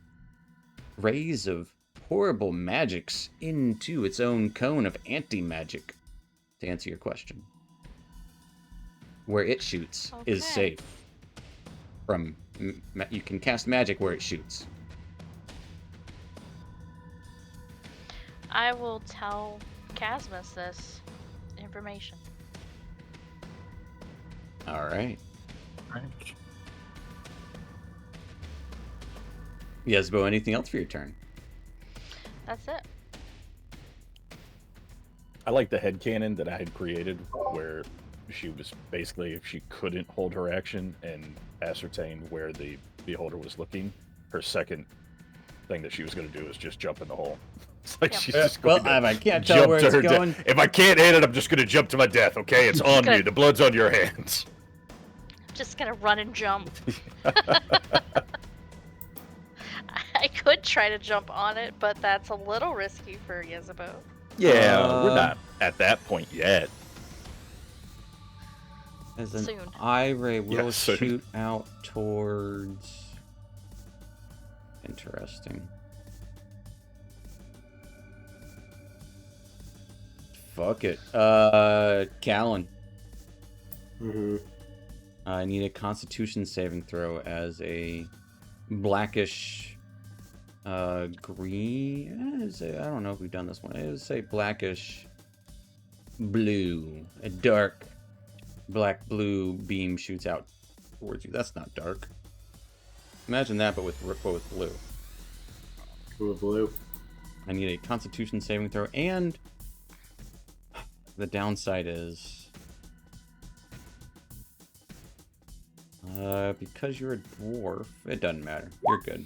rays of horrible magics into its own cone of anti-magic, to answer your question. Where it shoots is Okay. safe from... You can cast magic where it shoots. I will tell Casmus this information. All right. Right. Ysabeau, anything else for your turn? That's it. I like the headcanon that I had created where she was basically, if she couldn't hold her action and ascertain where the beholder was looking, her second thing that she was going to do is just jump in the hole. It's like Yep. she's just going Well, to I can't tell jump where to it's her going. death. If I can't hit it, I'm just going to jump to my death, okay? It's on Good. you. The blood's on your hands. Just gonna run and jump. I could try to jump on it, but that's a little risky for Ysabeau. Yeah, we're Uh, not at that point yet. As an Soon. eye ray will Yeah, soon. shoot out towards... Interesting. Fuck it. Callan. Mm-hmm. I need a Constitution saving throw as a blackish, green. I don't know if we've done this one. It was a blackish blue, a dark black blue beam shoots out towards you. That's not dark. Imagine that, but with blue. Blue. I need a Constitution saving throw, and the downside is because you're a dwarf, it doesn't matter. You're good.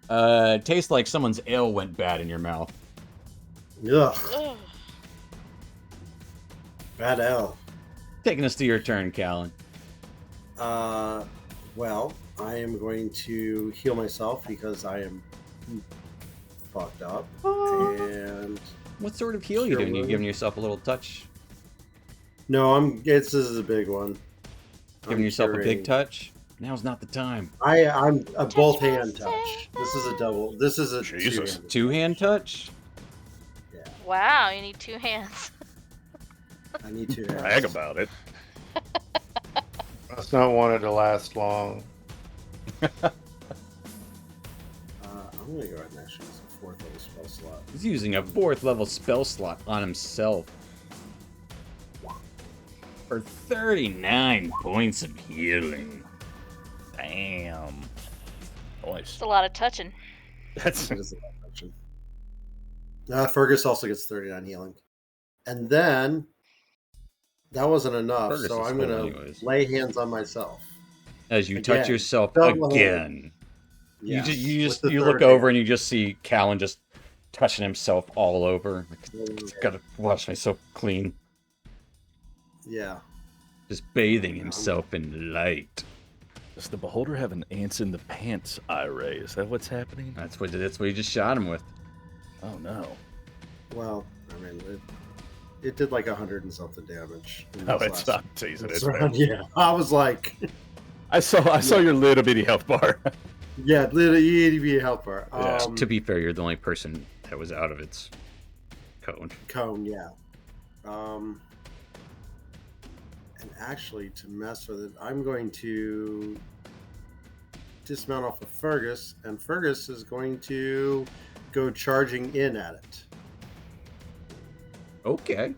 It tastes like someone's ale went bad in your mouth. Ugh. Ugh. Bad L. Taking us to your turn, Callan. Well, I am going to heal myself because I am fucked up. And What sort of heal you Sure doing? You will. giving yourself a little touch? no, this is a big one. Giving I'm yourself a big curing- touch? Now's not the time. I'm a both my hand touch. This is a double. This is a Jesus. two-handed Two-hand touch? Yeah, Wow, you need two hands. I need two hands. Brag about it. Must not want it to last long. I'm gonna go ahead and actually use a fourth level spell slot. He's using a 4th level spell slot on himself. For 39 points of healing. Damn. Nice. It's a lot of touching. That's That is a lot of action. Fergus also gets 39 healing. And then that wasn't enough, Fergus so is I'm full gonna anyways. lay hands on myself. As you touch Again. yourself Double. again. You just Yes, with the you look third over hand. and you just see Callan just touching himself all over. Like, gotta wash myself clean. Yeah. Just bathing himself in light. Does the beholder have an ants in the pants eye ray? Is that what's happening? That's what you just shot him with. Oh no. Well, I mean, it did like 100 and something damage. in Oh, this it's last- not teasing. this It's round. fair. Yeah, I was like, I saw your little bitty health bar. yeah, literally, you need to be a helper. Yeah. To be fair, you're the only person that was out of its cone. Cone, yeah. And actually, to mess with it, I'm going to dismount off of Fergus, and Fergus is going to go charging in at it. Okay.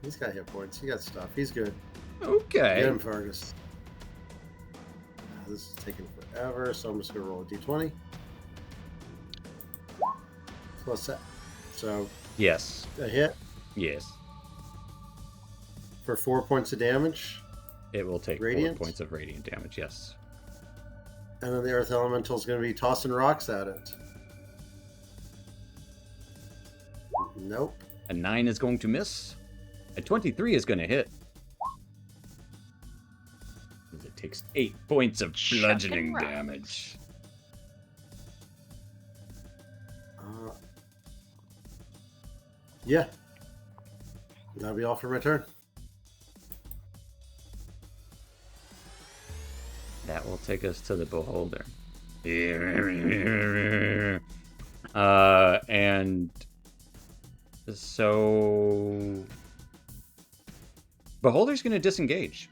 He's got hit points. He got stuff. He's good. Okay. Get him, Fergus. This is taking forever, so I'm just going to roll a d20. Plus that. So, Yes. a hit Yes. for 4 points of damage, It will take Radiant? 4 points of radiant damage. Yes. and then the Earth Elemental is going to be tossing rocks at it. Nope. A 9 is going to miss. A 23 is going to hit. It takes 8 points of Chucking bludgeoning rocks. damage. Yeah. That'll be all for my turn. That will take us to the beholder. And so beholder's going to disengage.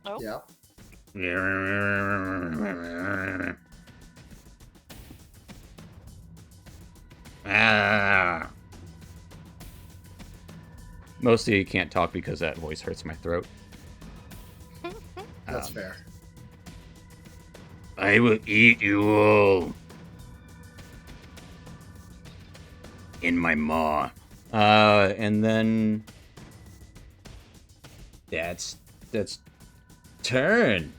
Oh, Yeah. Ah. Mostly you can't talk because that voice hurts my throat. That's Um, fair. I will eat you all. In my maw. And then that's turn.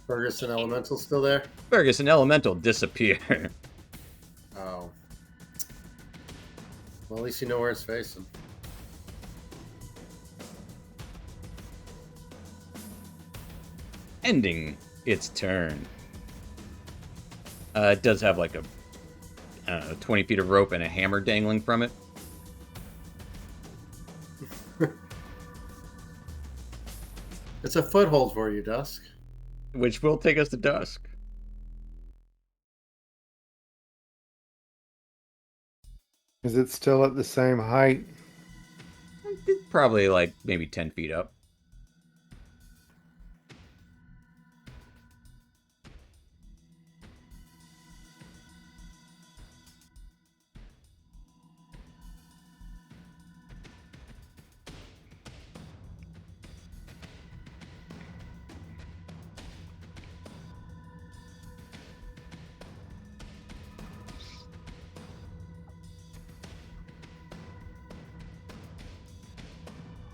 Fergus and Elemental still there? Fergus and Elemental disappear. Oh. Well, at least you know where it's facing. Ending its turn. It does have like a 20 feet of rope and a hammer dangling from it. It's a foothold for you, Dusk. Which will take us to dusk. Is it still at the same height? Probably like maybe 10 feet up.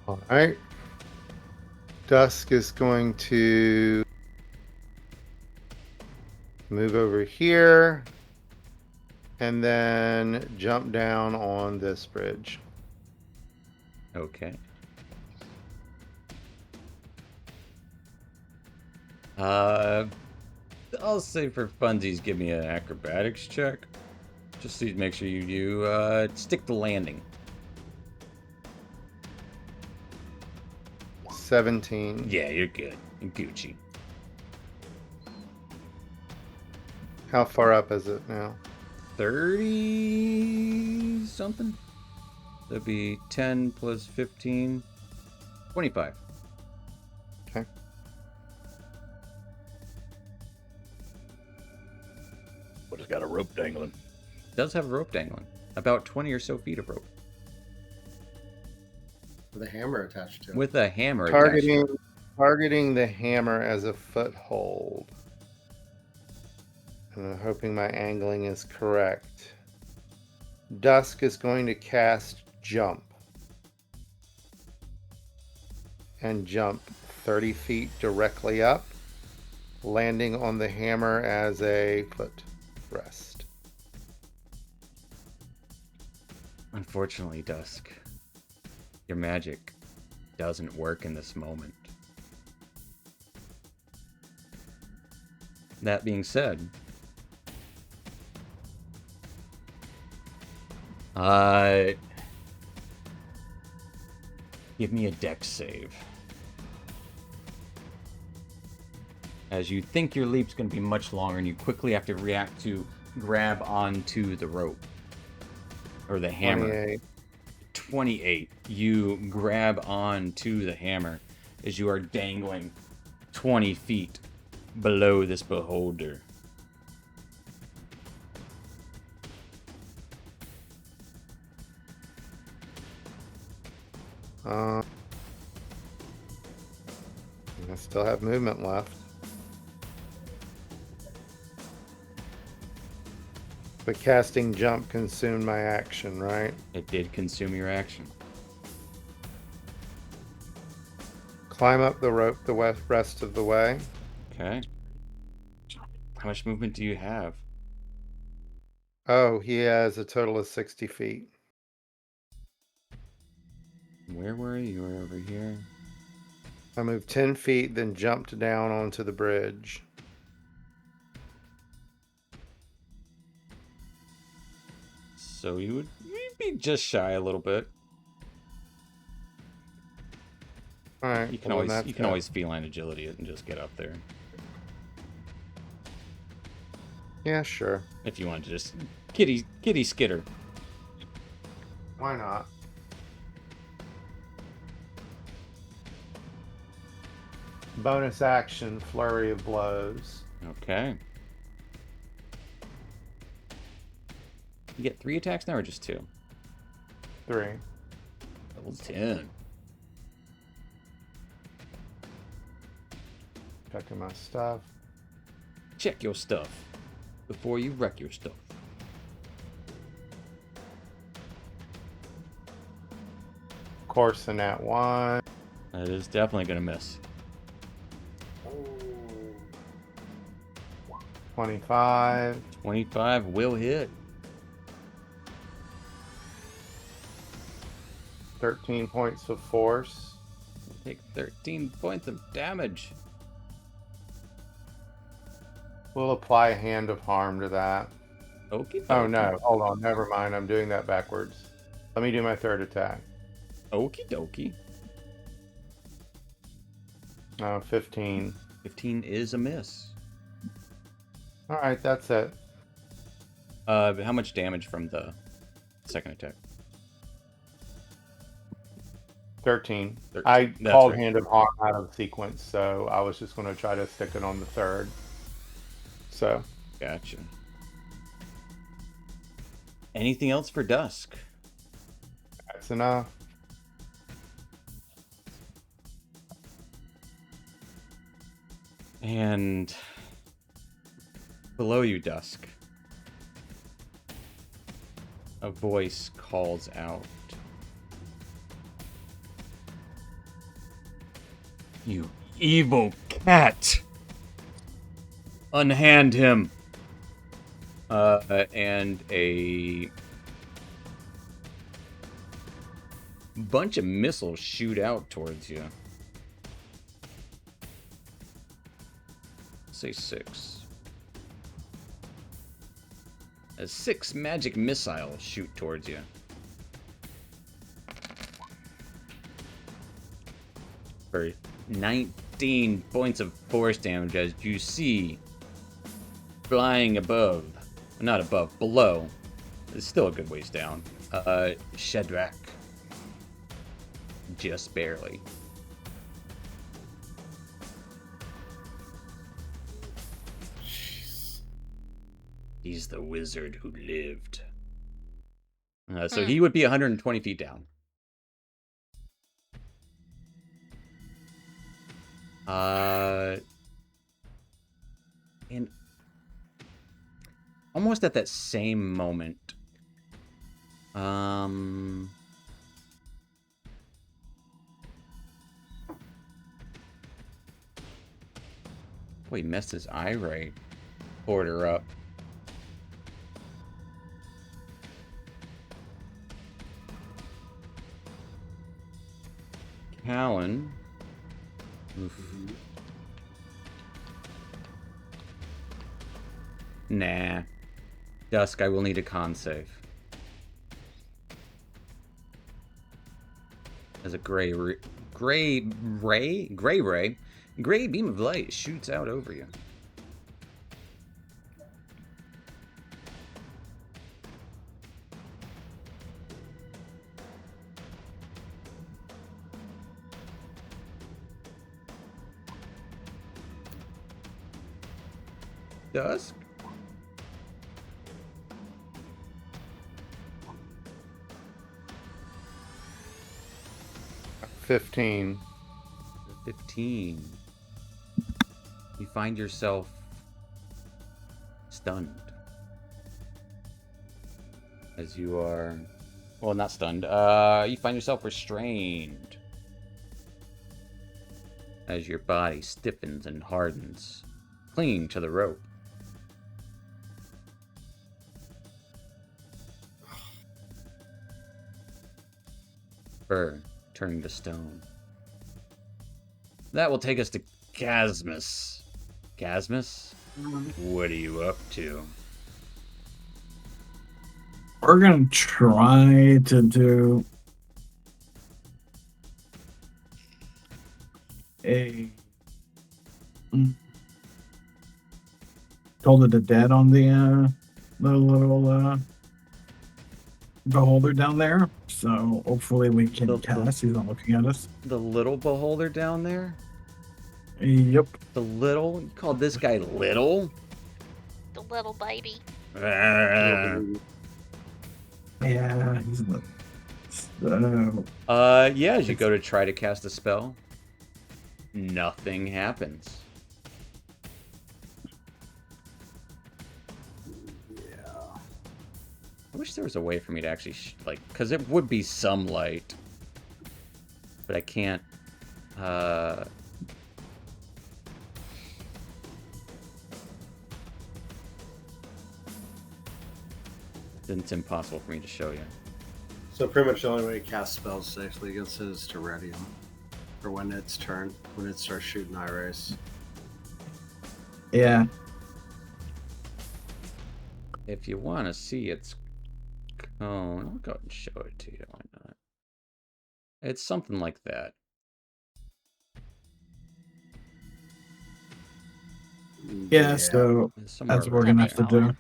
All right. Dusk is going to move over here and then jump down on this bridge. Okay. I'll say for funsies, give me an acrobatics check. Just to make sure you stick the landing. 17. Yeah, you're good. You're Gucci. How far up is it now? 30 something? That'd be 10 plus 15. 25. Okay. But it's got a rope dangling. Does have a rope dangling. About 20 or so feet of rope. With a hammer attached to it. With a hammer attached to it. Targeting the hammer as a foothold. And I'm hoping my angling is correct. Dusk is going to cast Jump. and jump 30 feet directly up, landing on the hammer as a foot rest. Unfortunately, Dusk, your magic doesn't work in this moment. That being said, give me a dex save. As you think your leap's going to be much longer, and you quickly have to react to grab onto the rope. Or the hammer. 28. 28. You grab onto the hammer as you are dangling 20 feet below this beholder. I still have movement left. But casting jump consumed my action, right? It did consume your action. Climb up the rope the rest of the way. Okay. How much movement do you have? Oh, he has a total of 60 feet. Where were you? You were over here. I moved 10 feet, then jumped down onto the bridge. So you'd be just shy a little bit. All right. You can always feline agility it and just get up there. Yeah, sure. If you want to just kitty skitter. Why not? Bonus action, flurry of blows. Okay. You get 3 attacks now or just 2? 3. Level 10. Checking my stuff. Check your stuff before you wreck your stuff. Of course, the nat 1. That is definitely going to miss. 25. 25 will hit. 13 points of force. Take 13 points of damage. We'll apply Hand of Harm to that. Okie Oh no, hold on, never mind. I'm doing that backwards. Let me do my third attack. Okie dokie. 15. 15 is a miss. Alright, that's it. How much damage from the second attack? 13. 13. I That's called right. Hand of Harm out of sequence, so I was just going to try to stick it on the third. So, Gotcha. Anything else for Dusk? that's enough. And below you, Dusk, a voice calls out. You evil cat! Unhand him! And a bunch of missiles shoot out towards you. Say 6. As 6 magic missiles shoot towards you. For 19 points of force damage as you see flying above, not above, below, it's still a good ways down, Shadrach. Just barely. He's the wizard who lived. So he would be 120 feet down. And almost at that same moment, Boy, he messed his eye right order up. Callan. Oof. Nah. Dusk, I will need a con save. As a gray beam of light shoots out over you. Dusk? 15. 15. You find yourself stunned. As you are... Well, not stunned. You find yourself restrained. As your body stiffens and hardens, clinging to the rope. Fur turning to stone. That will take us to Casmus. Casmus? What are you up to? We're gonna try to do a Told of the Dead on the little beholder down there. So hopefully we can cast. He's not looking at us. The little beholder down there? Yep. The little? You called this guy little? The little baby. Ah. Yeah, he's little. So, Yeah, as you go to try to cast a spell, nothing happens. I wish there was a way for me to actually, because it would be some light, but I can't, then it's impossible for me to show you. So pretty much the only way to cast spells safely against it is to ready them for when it's turn, when it starts shooting eye rays. yeah. If you want to see its cone, I'll go ahead and show it to you. Why not? It's something like that. Yeah, so It's somewhere that's what we're around gonna have to there. do.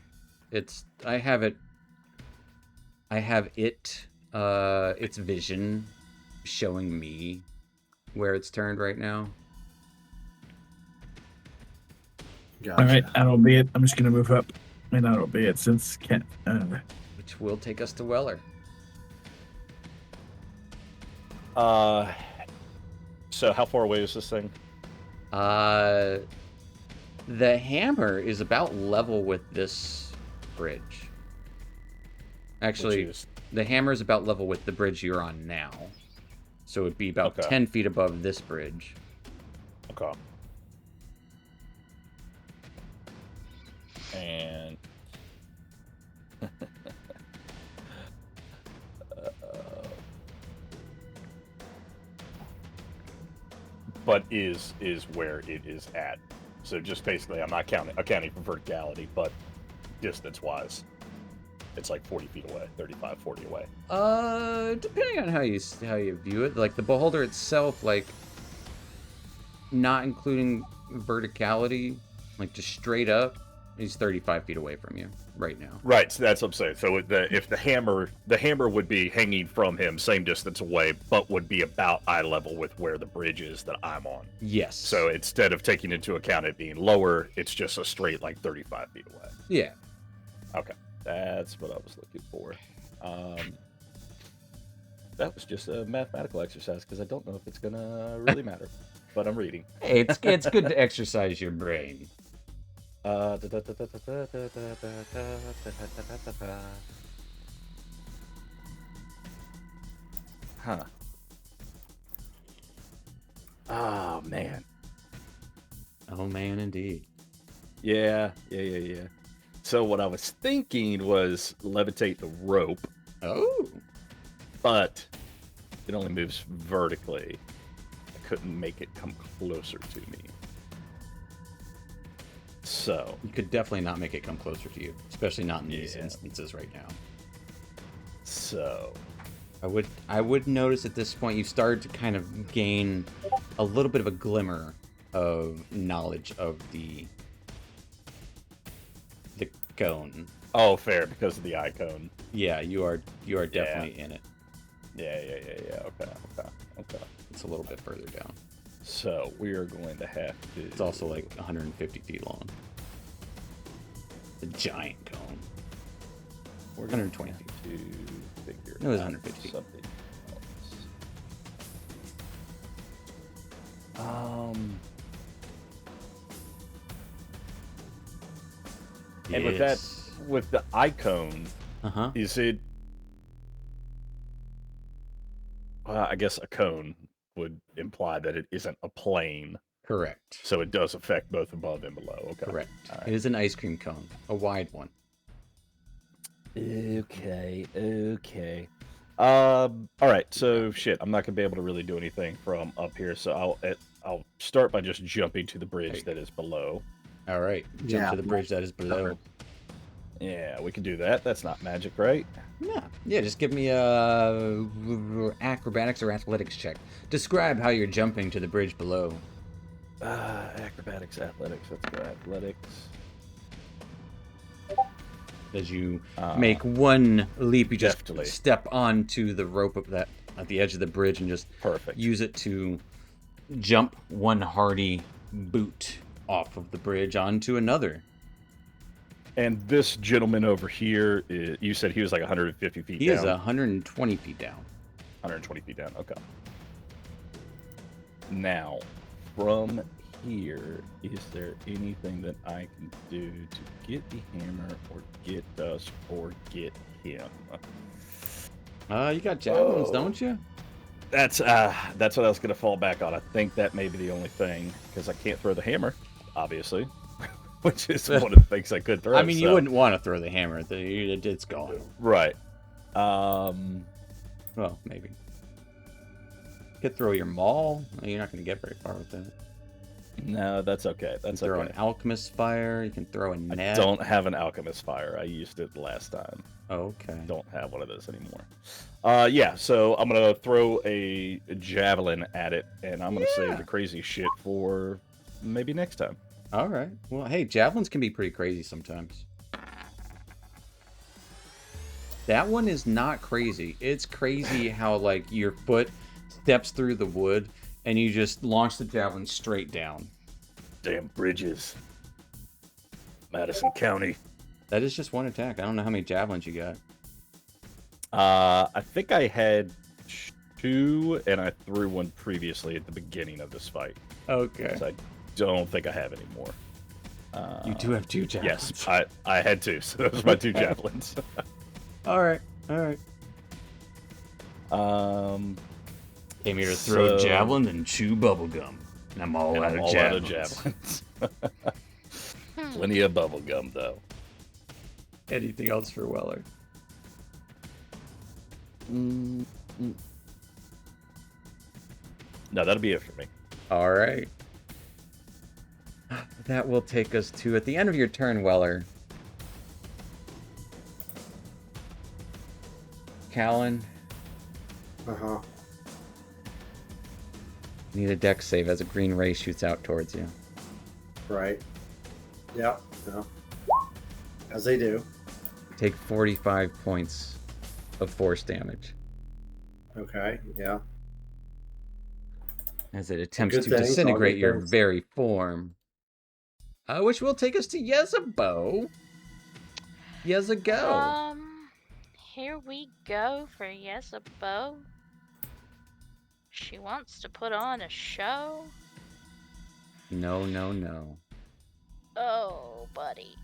It's I have its vision showing me where it's turned right now. Gotcha. All right, that'll be it. I'm just gonna move up, and that'll be it since can't. Which will take us to Weller. So how far away is this thing? The hammer is about level with this bridge. Actually, Which is- the hammer is about level with the bridge you're on now. So it'd be about Okay. 10 feet above this bridge. Okay. And but is where it is at. So just basically, I'm not accounting for verticality, but distance wise, it's like 40 feet away, 35, 40 away. Depending on how you view it, like the beholder itself, like not including verticality, like just straight up, he's 35 feet away from you right now. Right, so that's what I'm saying. So if the hammer would be hanging from him, same distance away, but would be about eye level with where the bridge is that I'm on. Yes. So instead of taking into account it being lower, it's just a straight like 35 feet away. Yeah. Okay, that's what I was looking for. That was just a mathematical exercise because I don't know if it's gonna really matter, but I'm reading. Hey, it's good to exercise your brain. Huh. Oh man. Oh man, indeed. Yeah. So what I was thinking was levitate the rope, Oh. but it only moves vertically. I couldn't make it come closer to me. So, You could definitely not make it come closer to you, especially not in these Yeah. instances right now. so I would notice at this point you started to kind of gain a little bit of a glimmer of knowledge of the cone. oh, fair because of the icon. Yeah, you are definitely in it. Yeah. Okay. It's a little bit further down. So we are going to have to. It's also like 150 feet long. It's a giant cone. We're gonna 120 have feet. to figure. It was out 150 feet. something else. And with that, with the icon, Uh-huh. is it? I guess a cone would imply that it isn't a plane, Correct. so it does affect both above and below. Okay. Correct. All right. It is an ice cream cone, a wide one. Okay. All right. So shit, I'm not gonna be able to really do anything from up here. So I'll start by just jumping to the bridge Hey. that is below. All right. Jump Yeah. to the bridge that is below. Yeah, we can do that. That's not magic, right? Yeah, just give me a acrobatics or athletics check. Describe how you're jumping to the bridge below. Acrobatics, athletics. Let's go athletics. As you Uh, make one leap, you just deftly. step onto the rope of that at the edge of the bridge and just Perfect. use it to jump one hardy boot off of the bridge onto another. And this gentleman over here, you said he was like 150 feet He down. is 120 feet down. 120 feet down. Okay. Now, from here, is there anything that I can do to get the hammer or get us or get him? You got javelins, Oh. don't you? That's what I was gonna fall back on. I think that may be the only thing because I can't throw the hammer, obviously, which is one of the things I could throw. I mean, you so- wouldn't want to throw the hammer. It's gone. right? Well, maybe. You could throw your maul. You're not going to get very far with that. No, that's okay. You That's can throw okay. an alchemist fire. You can throw a I net. don't have an alchemist fire. I used it last time. Okay. Don't have one of those anymore. Yeah, so I'm gonna throw a javelin at it, and I'm gonna Yeah. save the crazy shit for maybe next time. All right. Well, hey, javelins can be pretty crazy sometimes. That one is not crazy. It's crazy how, like, your foot steps through the wood and you just launch the javelin straight down. Damn bridges, Madison County. That is just one attack. I don't know how many javelins you got. I think I had 2, and I threw one previously at the beginning of this fight. Okay. So I don't think I have any more. You do have 2 javelins. Yes, I had 2, so those are my 2 javelins. All right. All right. Came here to throw a So- javelin and chew bubblegum. And I'm all, And out, I'm of all out of javelins. javelins. Plenty of bubble gum, though. Anything else for Weller? No, that'll be it for me. All right. That will take us to, at the end of your turn, Weller. Callan, Uh-huh. need a dex save as a green ray shoots out towards you. Right. Yep. Yeah. As they do. Take 45 points of force damage Okay. Yeah. as it attempts Good to things, all disintegrate good your things. very form. Which will take us to Yezebo. Yezago. Here we go for Yezebo. She wants to put on a show. No, no, no. Oh, buddy.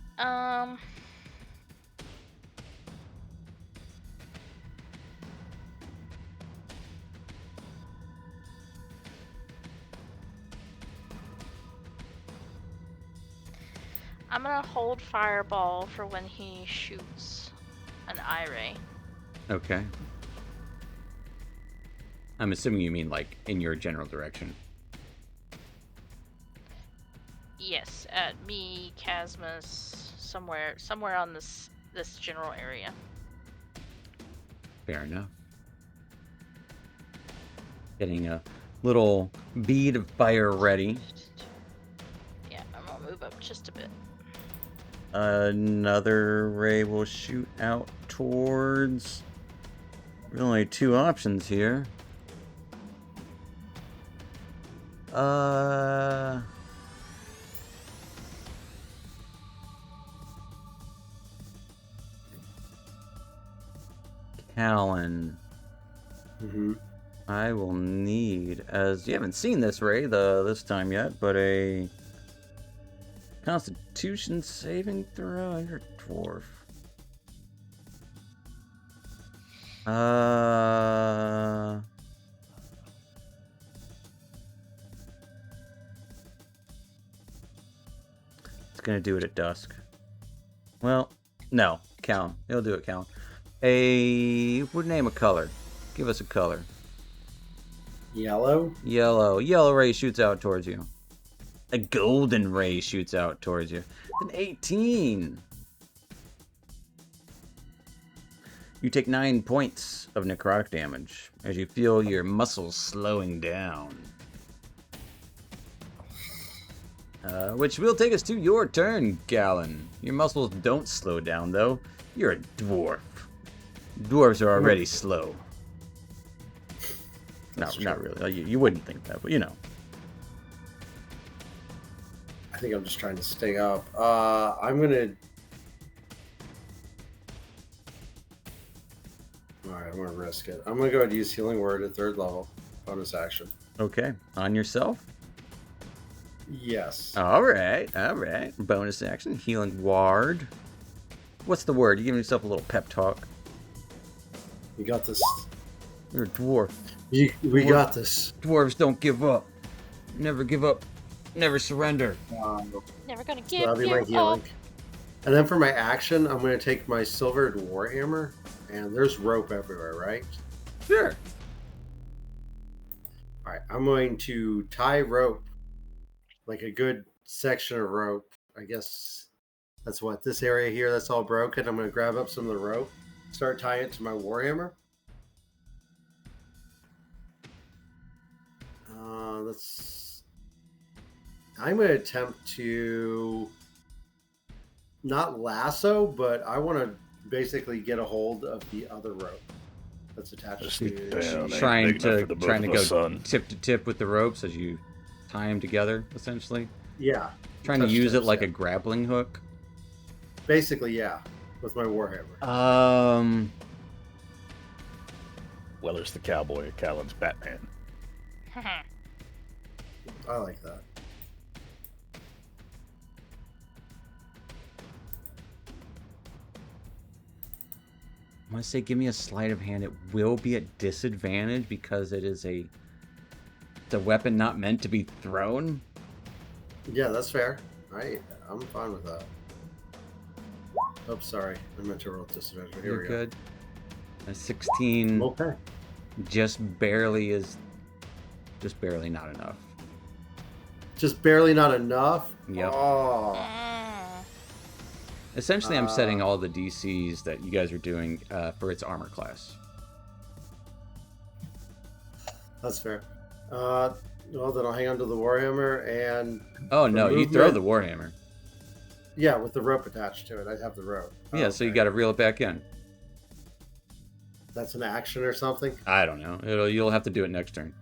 I'm gonna hold fireball for when he shoots an eye ray. Okay. I'm assuming you mean like in your general direction. Yes, at me, Casmus, somewhere on this general area. Fair enough. Getting a little bead of fire ready. Yeah, I'm gonna move up just a bit. Another ray will shoot out towards... There's only two options here. Callan. Mm-hmm. I will need, as you haven't seen this ray this time yet, but a Constitution saving throw. You're a dwarf. It's gonna do it at dusk. Well, no, Callan. He'll do it, Callan. Would name a color. Give us a color. Yellow. Yellow. Yellow ray shoots out towards you. A golden ray shoots out towards you. An 18. You take 9 points of necrotic damage as you feel your muscles slowing down. Which will take us to your turn, Callan. Your muscles don't slow down, though. You're a dwarf. Dwarves are already slow. Not really. You wouldn't think that, but you know. I think I'm just trying to stay up. I'm gonna. All right, I'm gonna risk it. I'm gonna go ahead and use Healing Word at 3rd level, bonus action. Okay, on yourself? Yes. All right. Bonus action, Healing Ward. What's the word? You giving yourself a little pep talk. We got this. You're a dwarf. We got this. Dwarves don't give up. Never give up. Never surrender. Never gonna So give that'll be you my up. healing. And then for my action, I'm going to take my silvered warhammer, and there's rope everywhere, right? Sure. All right, I'm going to tie rope, like a good section of rope. I guess that's what this area here. That's all broken. I'm going to grab up some of the rope, start tying it to my warhammer. I'm going to attempt to not lasso, but I want to basically get a hold of the other rope that's attached Just to. down. Ain't Trying big enough to for the both trying to of go us, son. tip to tip with the ropes as you tie them together, essentially. Yeah. Trying to touch use it tips, like yeah. a grappling hook. Basically, yeah, with my warhammer. Weller's the cowboy, Callan's Batman. I like that. I want to say give me a sleight of hand. It will be at disadvantage because it's a weapon not meant to be thrown. Yeah, that's fair. I'm fine with that. Oh, sorry. I meant to roll disadvantage. Here You're we good. A 16 go. Okay. just barely not enough. Just barely not enough? Yep. Oh. Essentially, I'm setting all the DCs that you guys are doing for its armor class. That's fair. Well, then I'll hang on to the warhammer and... Oh, for no, you throw movement- the warhammer. Yeah, with the rope attached to it. I have the rope. Yeah, Oh, so you okay. got to reel it back in. That's an action or something? I don't know. You'll have to do it next turn.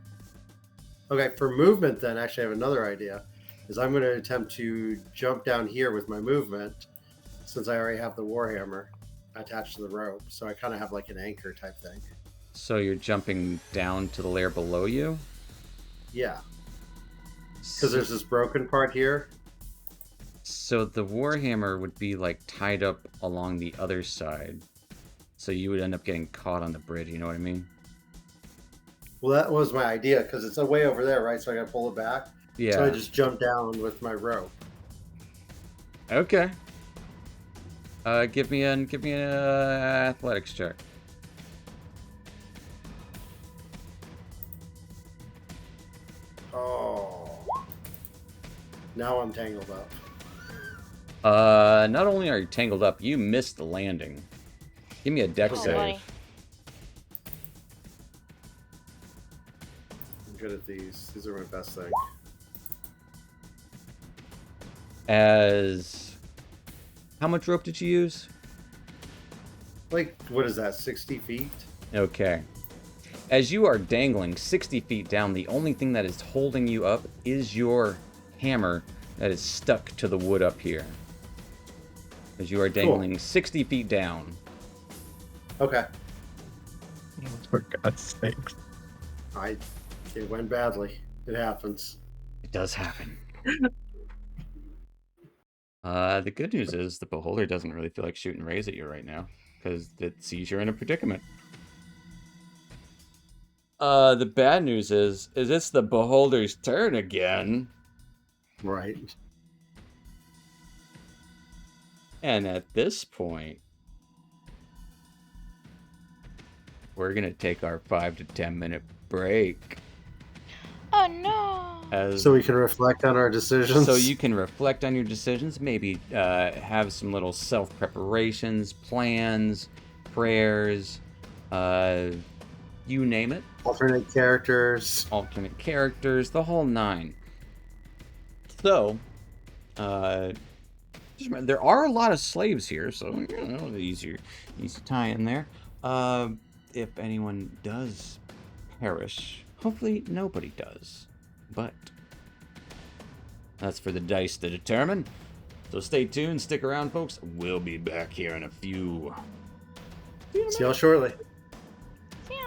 Okay, for movement then, actually I have another idea. Is I'm going to attempt to jump down here with my movement, since I already have the warhammer attached to the rope. So I kind of have like an anchor type thing. So you're jumping down to the layer below you? Yeah, because there's this broken part here. So the warhammer would be like tied up along the other side. So you would end up getting caught on the bridge, you know what I mean? Well, that was my idea, because it's way over there, right? So I got to pull it back. Yeah. So I just jump down with my rope. Okay. Give me an athletics check. Oh. Now I'm tangled up. Not only are you tangled up, you missed the landing. Give me a dex Oh, save. boy. I'm good at these. These are my best thing. How much rope did you use? Like, what is that, 60 feet? Okay. As you are dangling 60 feet down, the only thing that is holding you up is your hammer that is stuck to the wood up here. As you are dangling 60 feet down. Okay. For God's sakes. It went badly. It happens. It does happen. The good news is the beholder doesn't really feel like shooting rays at you right now, because it sees you're in a predicament. The bad news is it's the beholder's turn again. Right. And at this point, we're going to take our 5 to 10 minute break. Oh no! So we can reflect on our decisions. So you can reflect on your decisions, maybe have some little self-preparations, plans, prayers, you name it. alternate characters. Alternate characters, the whole nine. So, just remember, there are a lot of slaves here, so easy tie in there. If anyone does perish, hopefully nobody does, but that's for the dice to determine. So stay tuned, stick around, folks. We'll be back here in a few. See y'all shortly. Yeah.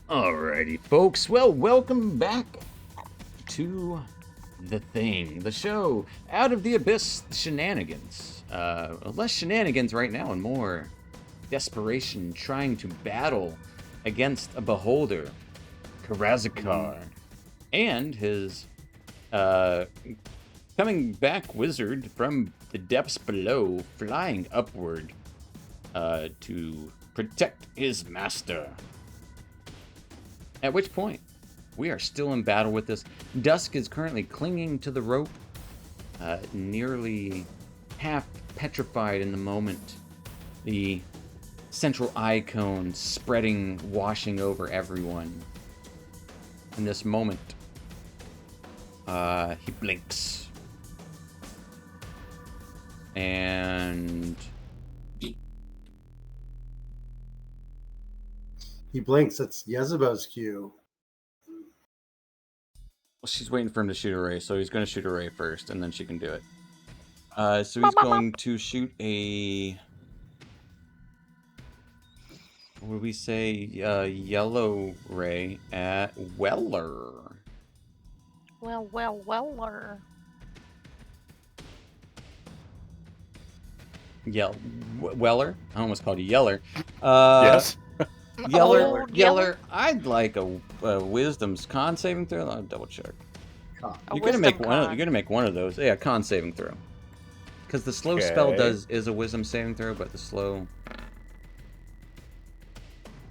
Alrighty, folks. Well, welcome back to The Thing, the show. Out of the Abyss shenanigans. Less shenanigans right now and more desperation trying to battle against a beholder, Karazakar, and his coming back wizard from the depths below, flying upward to protect his master. At which point, we are still in battle with this. Dusk is currently clinging to the rope, nearly half petrified in the moment. The central eye cone spreading, washing over everyone. In this moment, he blinks. And He blinks. That's Yezebel's cue. well, she's waiting for him to shoot a ray, so he's going to shoot a ray first, and then she can do it. So he's going to shoot a... What would we say? Yellow ray at Weller. Weller. Weller? I almost called you Yeller. Yes. Yeller, Old Yeller, I'd like a wisdom's con saving throw. I'll double check. Con. A You're gonna make wisdom one. con. You're gonna make one of those. Yeah, con saving throw. Because the slow spell Okay. is a wisdom saving throw, but the slow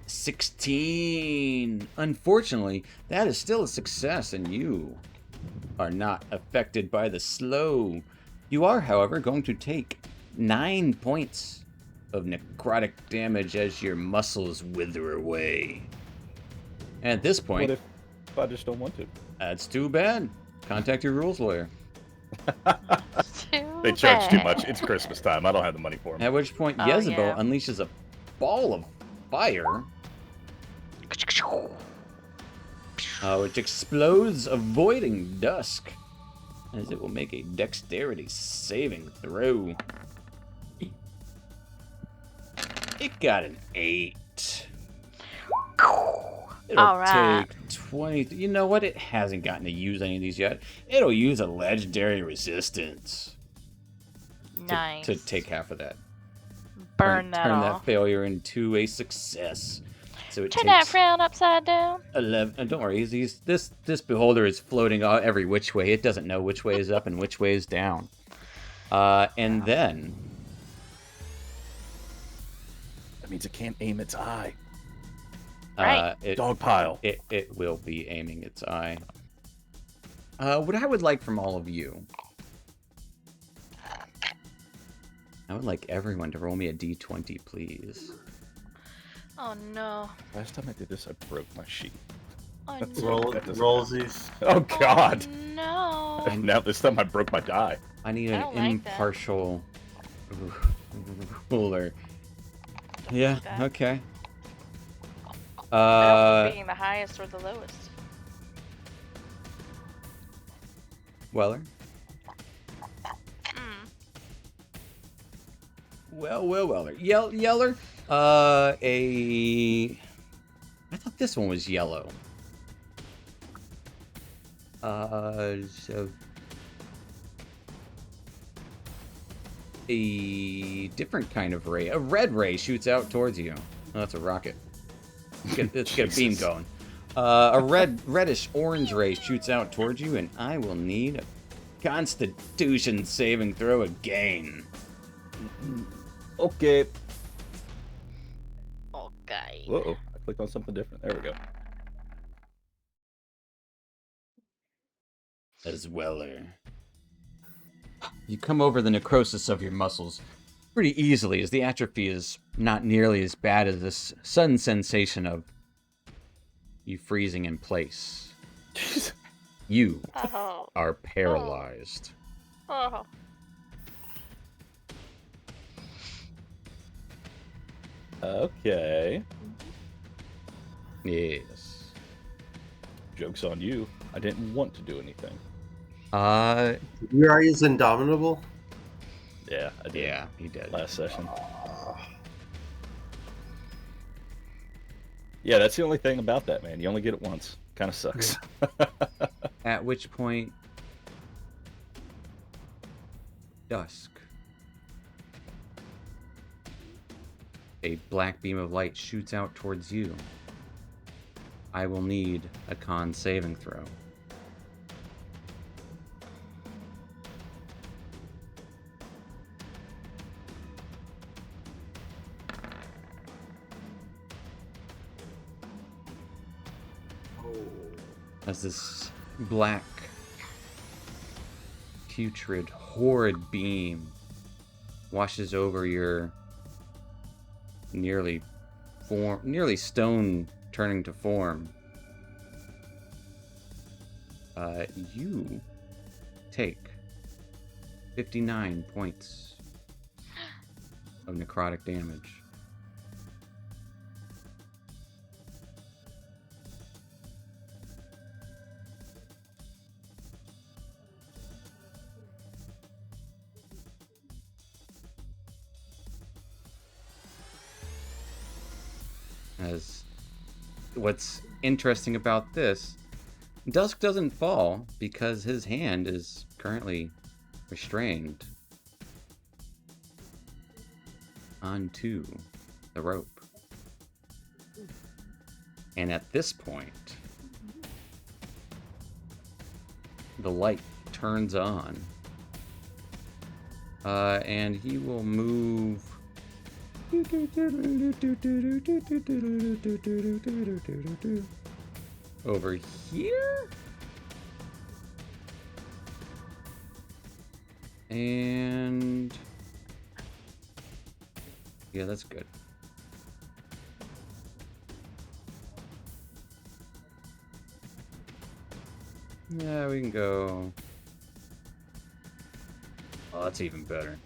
16. Unfortunately, that is still a success, and you are not affected by the slow. You are, however, going to take 9 points of necrotic damage as your muscles wither away. And at this point, What if I just don't want to? that's too bad. Contact your rules lawyer. They charge too much. It's Christmas time. I don't have the money for them. At which point, Oh, Jezebel yeah. unleashes a ball of fire, which explodes, avoiding Dusk, as it will make a dexterity saving throw. It got an 8. It'll Alright. take 20. You know what? It hasn't gotten to use any of these yet. It'll use a legendary resistance Nice. to take half of that. Burn that Turn off. that failure into a success. So it Turn that takes frown upside down. 11. Don't worry, this beholder is floating every which way. It doesn't know which way is up and which way is down. And then That means it can't aim its eye. Right. Dog pile. it will be aiming its eye. What I would like from all of you, I would like everyone to roll me a d20, please. Oh no. Last time I did this, I broke my sheet. Oh That's no. Roll, That doesn't rollsies. Oh God! Oh, no. Now this time I broke my die. I need I an don't like that. impartial ruler. Yeah, like that. okay. I don't know being the highest or the lowest. Weller? Mm. Well, Weller. Yeller? I thought this one was yellow. So... A different kind of ray. A red ray shoots out towards you. Oh, that's a rocket. Let's get a beam Jesus. going. A reddish-orange ray shoots out towards you, and I will need a Constitution saving throw again. Okay. Okay. Whoa! I clicked on something different. There we go. As Weller. You come over the necrosis of your muscles pretty easily, as the atrophy is not nearly as bad as this sudden sensation of you freezing in place. Jeez. You Oh. are paralyzed. Oh. Okay. Yes. Joke's on you. I didn't want to do anything. You are is indomitable. Yeah, I did. Yeah, he did. Last session. Yeah, that's the only thing about that, man. You only get it once. Kind of sucks. At which point, Dusk. A black beam of light shoots out towards you. I will need a con saving throw. As this black, putrid, horrid beam washes over your nearly stone turning to form, you take 59 points of necrotic damage. As what's interesting about this, Dusk doesn't fall because his hand is currently restrained onto the rope. And at this point, the light turns on. And he will move over here. And yeah, that's good. Yeah, we can go. Oh, that's even better.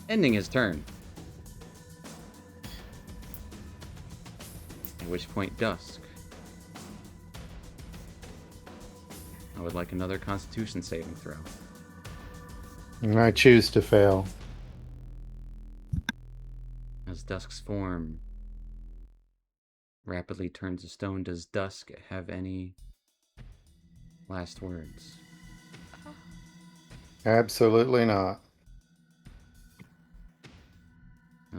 Ending his turn. At which point, Dusk. I would like another Constitution saving throw. And I choose to fail. As Dusk's form rapidly turns to stone, does Dusk have any last words? Absolutely not.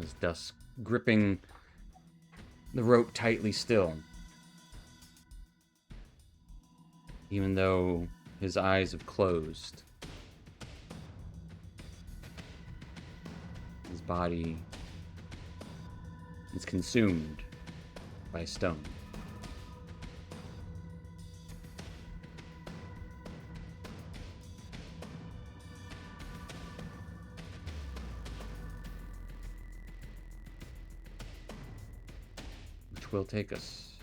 As Dusk, gripping the rope tightly still, even though his eyes have closed, his body is consumed by stone. Which will take us,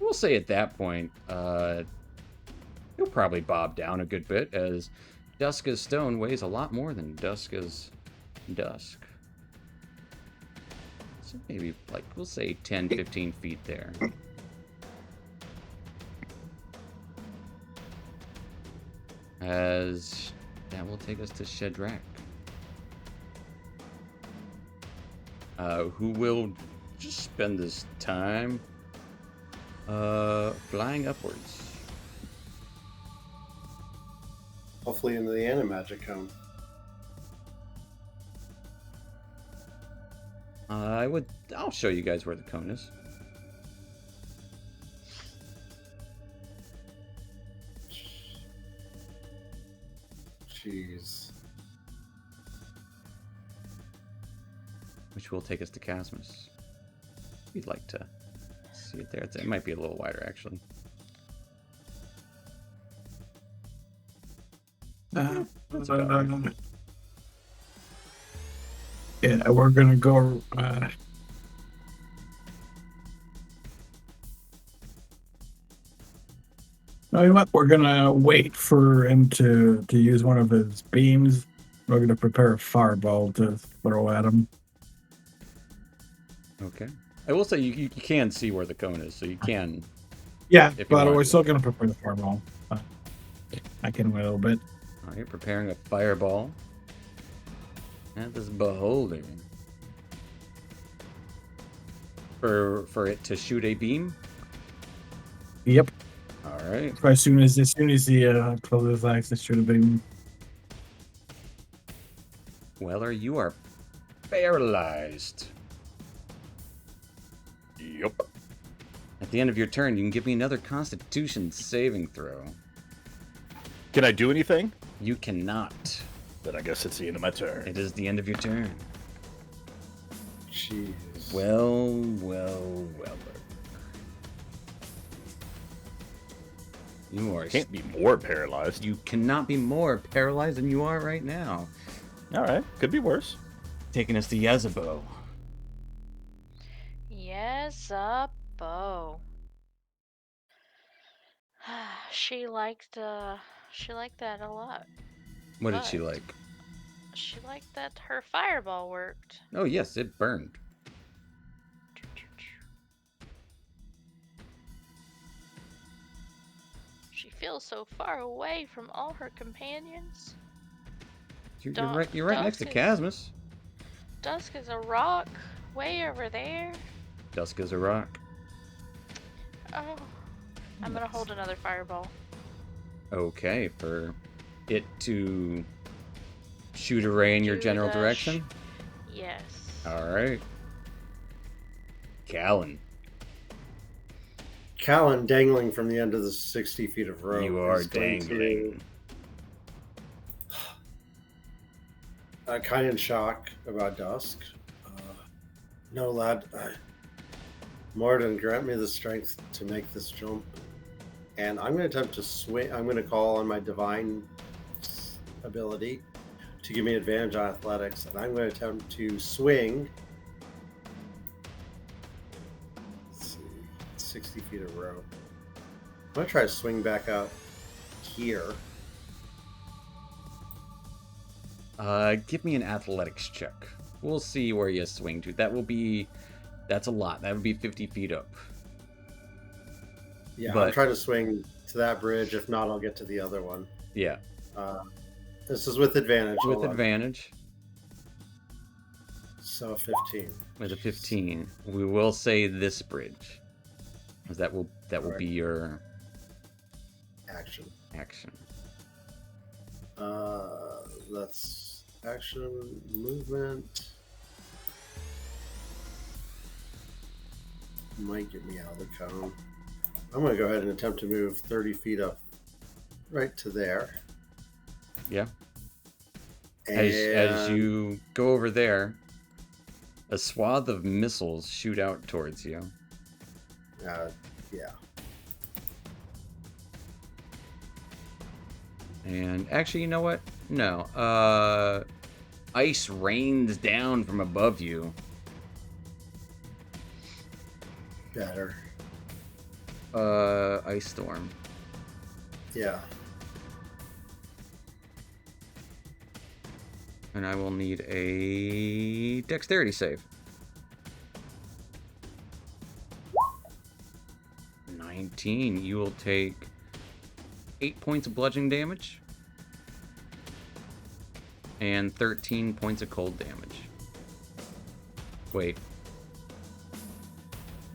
we'll say at that point, he'll probably bob down a good bit, as Duska's stone weighs a lot more than Duska's Dusk. So maybe, like, we'll say 10, 15 feet there. As that will take us to Shedrak. Who will just spend this time flying upwards. Hopefully into the Animagic Cone. I'll show you guys where the cone is. Jeez. Which will take us to Casmus. We'd like to see it there. It might be a little wider, actually. That's about right. Yeah, we're gonna go. No, you know what? We're gonna wait for him to use one of his beams. We're gonna prepare a fireball to throw at him. Okay. I will say you can see where the cone is, so you can. Yeah, If you but want we're to. still gonna prepare the fireball. I can wait a little bit. All right, preparing a fireball at this beholder for it to shoot a beam. Yep. All right. As soon as he closes his eyes, it should have been. Weller, you are paralyzed. Yup. At the end of your turn, you can give me another Constitution saving throw. Can I do anything? You cannot. Then I guess it's the end of my turn. It is the end of your turn. Jeez. Well. You are. Can't be more paralyzed. You cannot be more paralyzed than you are right now. All right, could be worse. Taking us to Yezebo. Yezebo. She liked that a lot. What did she But- like? She liked that her fireball worked. Oh yes, it burned. She feels so far away from all her companions. You're right next to Dusk Casmus. Dusk is a rock way over there. Dusk is a rock. Oh, I'm gonna hold another fireball. Okay, for it to shoot a ray in your Do general the direction. Yes. Alright. Callan, Callan dangling from the end of the 60 feet of rope. you are is going dangling. to, kind of in shock about Dusk. No, lad. Morden, grant me the strength to make this jump. And I'm going to attempt to swing. I'm going to call on my divine ability to give me advantage on athletics. And I'm going to attempt to swing. Let's see, 60 feet of rope. I'm going to try to swing back out here. Give me an athletics check. We'll see where you swing to. That's a lot. That would be 50 feet up. Yeah, But- I'm trying to swing to that bridge. If not, I'll get to the other one. Yeah, This is with advantage. with Hold on. advantage. So 15. With a 15, we will say this bridge, 'cause that will Alright. be your Action. action. That's action, movement. Might get me out of the cone. I'm going to go ahead and attempt to move 30 feet up right to there. Yeah. And As you go over there, a swath of missiles shoot out towards you. yeah. And actually, you know what? No. Ice rains down from above you. Better. Ice storm. Yeah. And I will need a dexterity save. 19. You will take 8 points of bludgeoning damage and 13 points of cold damage. Wait.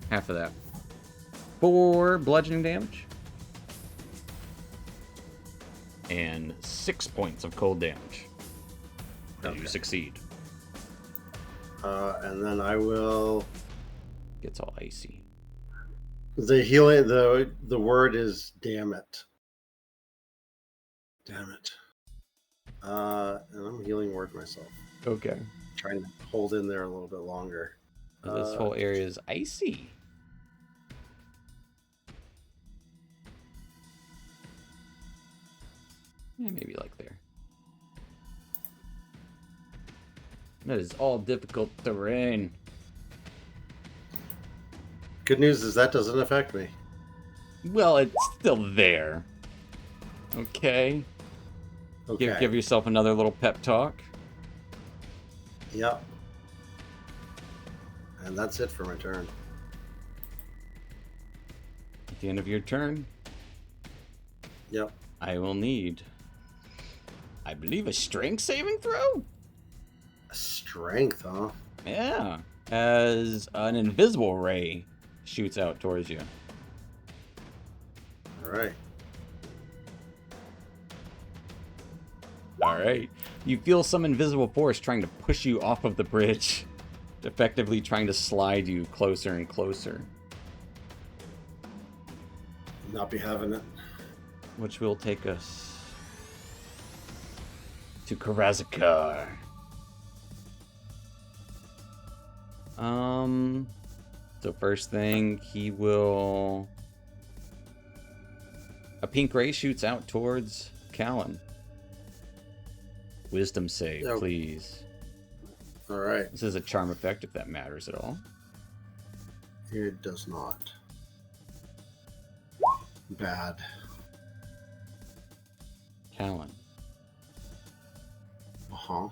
Half of that. 4 bludgeoning damage and 6 points of cold damage. Okay. You succeed. And then I will. Gets all icy. The healing. The word is damn it. Damn it. And I'm healing word myself. Okay. Trying to hold in there a little bit longer. This whole area is icy. Yeah, maybe like there. That is all difficult terrain. Good news is that doesn't affect me. Well, it's still there. Okay. Okay. Give yourself another little pep talk. Yep. And that's it for my turn. At the end of your turn, Yep. I will need, I believe, a strength saving throw? Strength, huh? Yeah. As an invisible ray shoots out towards you. All right. Alright. You feel some invisible force trying to push you off of the bridge, effectively trying to slide you closer and closer, Not be having it. which will take us to Karazakar. So first thing, he will... A pink ray shoots out towards Callan. Wisdom save, Yeah. please. All right. This is a charm effect, if that matters at all. It does not. Bad. Callan. Uh-huh.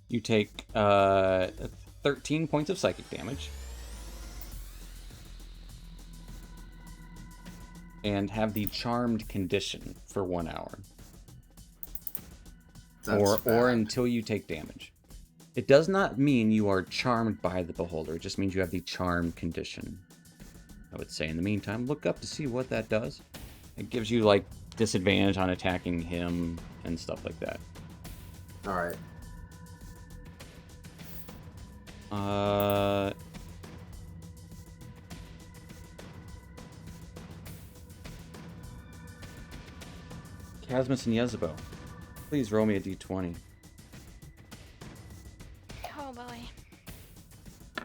You take 13 points of psychic damage. And have the charmed condition for 1 hour. That's Or bad. until you take damage. It does not mean you are charmed by the beholder. It just means you have the charm condition. I would say in the meantime, look up to see what that does. It gives you like disadvantage on attacking him and stuff like that. All right. Casmus and Yezebo, please roll me a d20. Oh boy.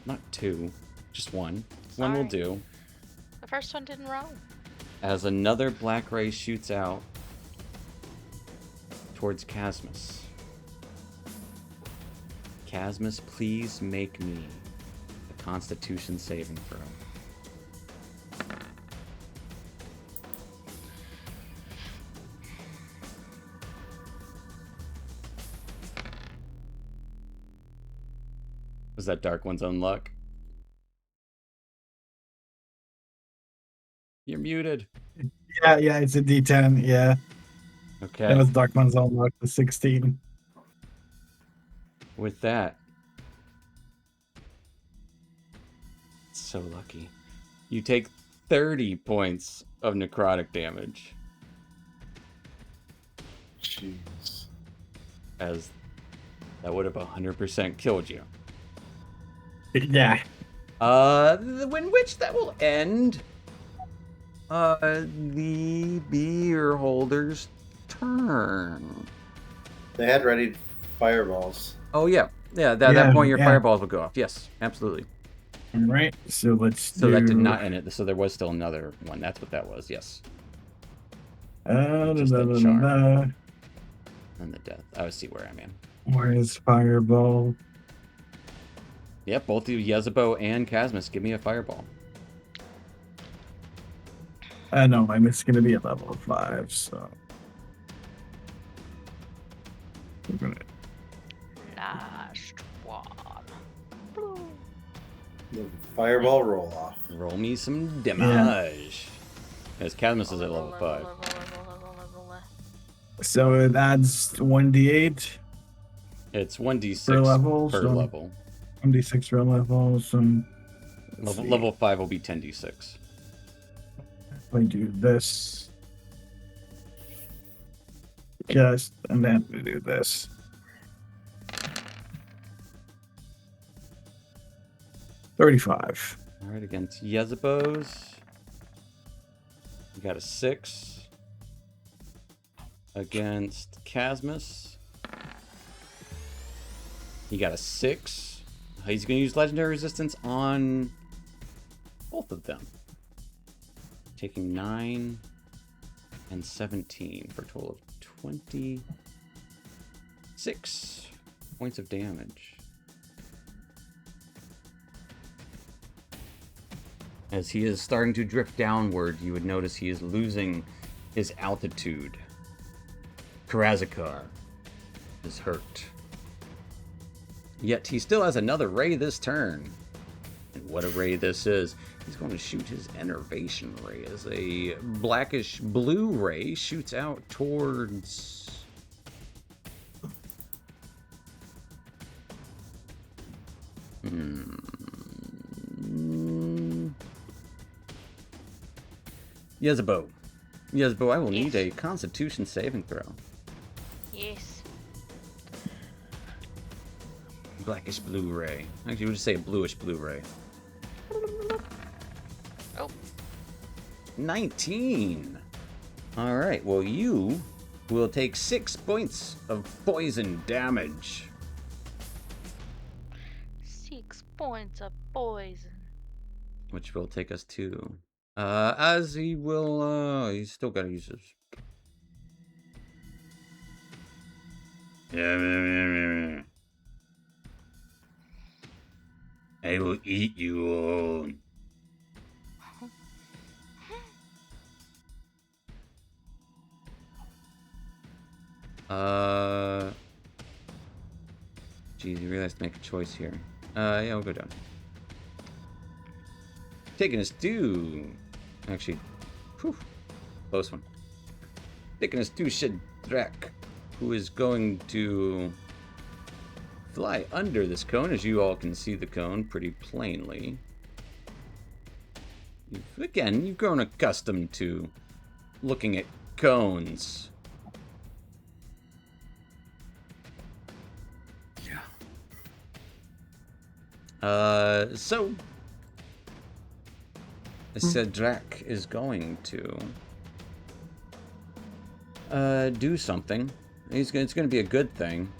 Not 2, just 1. One will Sorry. do. The first one didn't roll. As another black ray shoots out towards Casmus. Casmus, please make me a Constitution saving throw. Was that Dark One's own luck? You're muted. Yeah, it's a D10. Yeah, Okay. that was Darkman's own luck, the 16. With that, so lucky. You take 30 points of necrotic damage Jeez. as that would have 100% killed you. Yeah. In which that will end the beer holder's turn. They had ready fireballs. Oh yeah, at that Yeah, point your yeah. fireballs will go off. Yes, absolutely. All right. So let's So do. that did not end it. So there was still another one. That's what that was. Yes. Just a charm. And the death. I would see where I'm in. Where is fireball? Yep, both of you, Yezebo and Casmus, give me a fireball. No, mine is going to be a level 5, so. We're gonna... Last one. Boom. The fireball roll off. Roll me some damage. As Casmus is at level 5. So it adds 1d8 It's 1d6 per level. per so level. 1d6 per level. So Level 5 will be 10d6. I do this. Just, and then we do this. $35. Alright, against Yezebo's. You got a 6. Against Casmus. You got a 6. He's going to use Legendary Resistance on both of them. Taking 9 and 17 for a total of 26 points of damage. As he is starting to drift downward, you would notice he is losing his altitude. Karazakar is hurt. Yet he still has another ray this turn. And what a ray this is. He's going to shoot his Enervation Ray as a blackish blue ray shoots out towards... Yezebo. Yezebo, I will need a Constitution saving throw. Yes. Blackish blue ray. Actually, we'll just say a bluish blue ray. Oh. 19. All right. Well, you will take 6 points of poison damage. 6 points of poison. Which will take us to... as he will... he's still got to use his... I will eat you all. Geez, you really have to make a choice here. Yeah, we'll go down. Taking us to... Actually, whew, close one. Taking us to Shedrak, who is going to fly under this cone, as you all can see the cone pretty plainly. You've grown accustomed to looking at cones So Cedric is going to do something. It's going to be a good thing.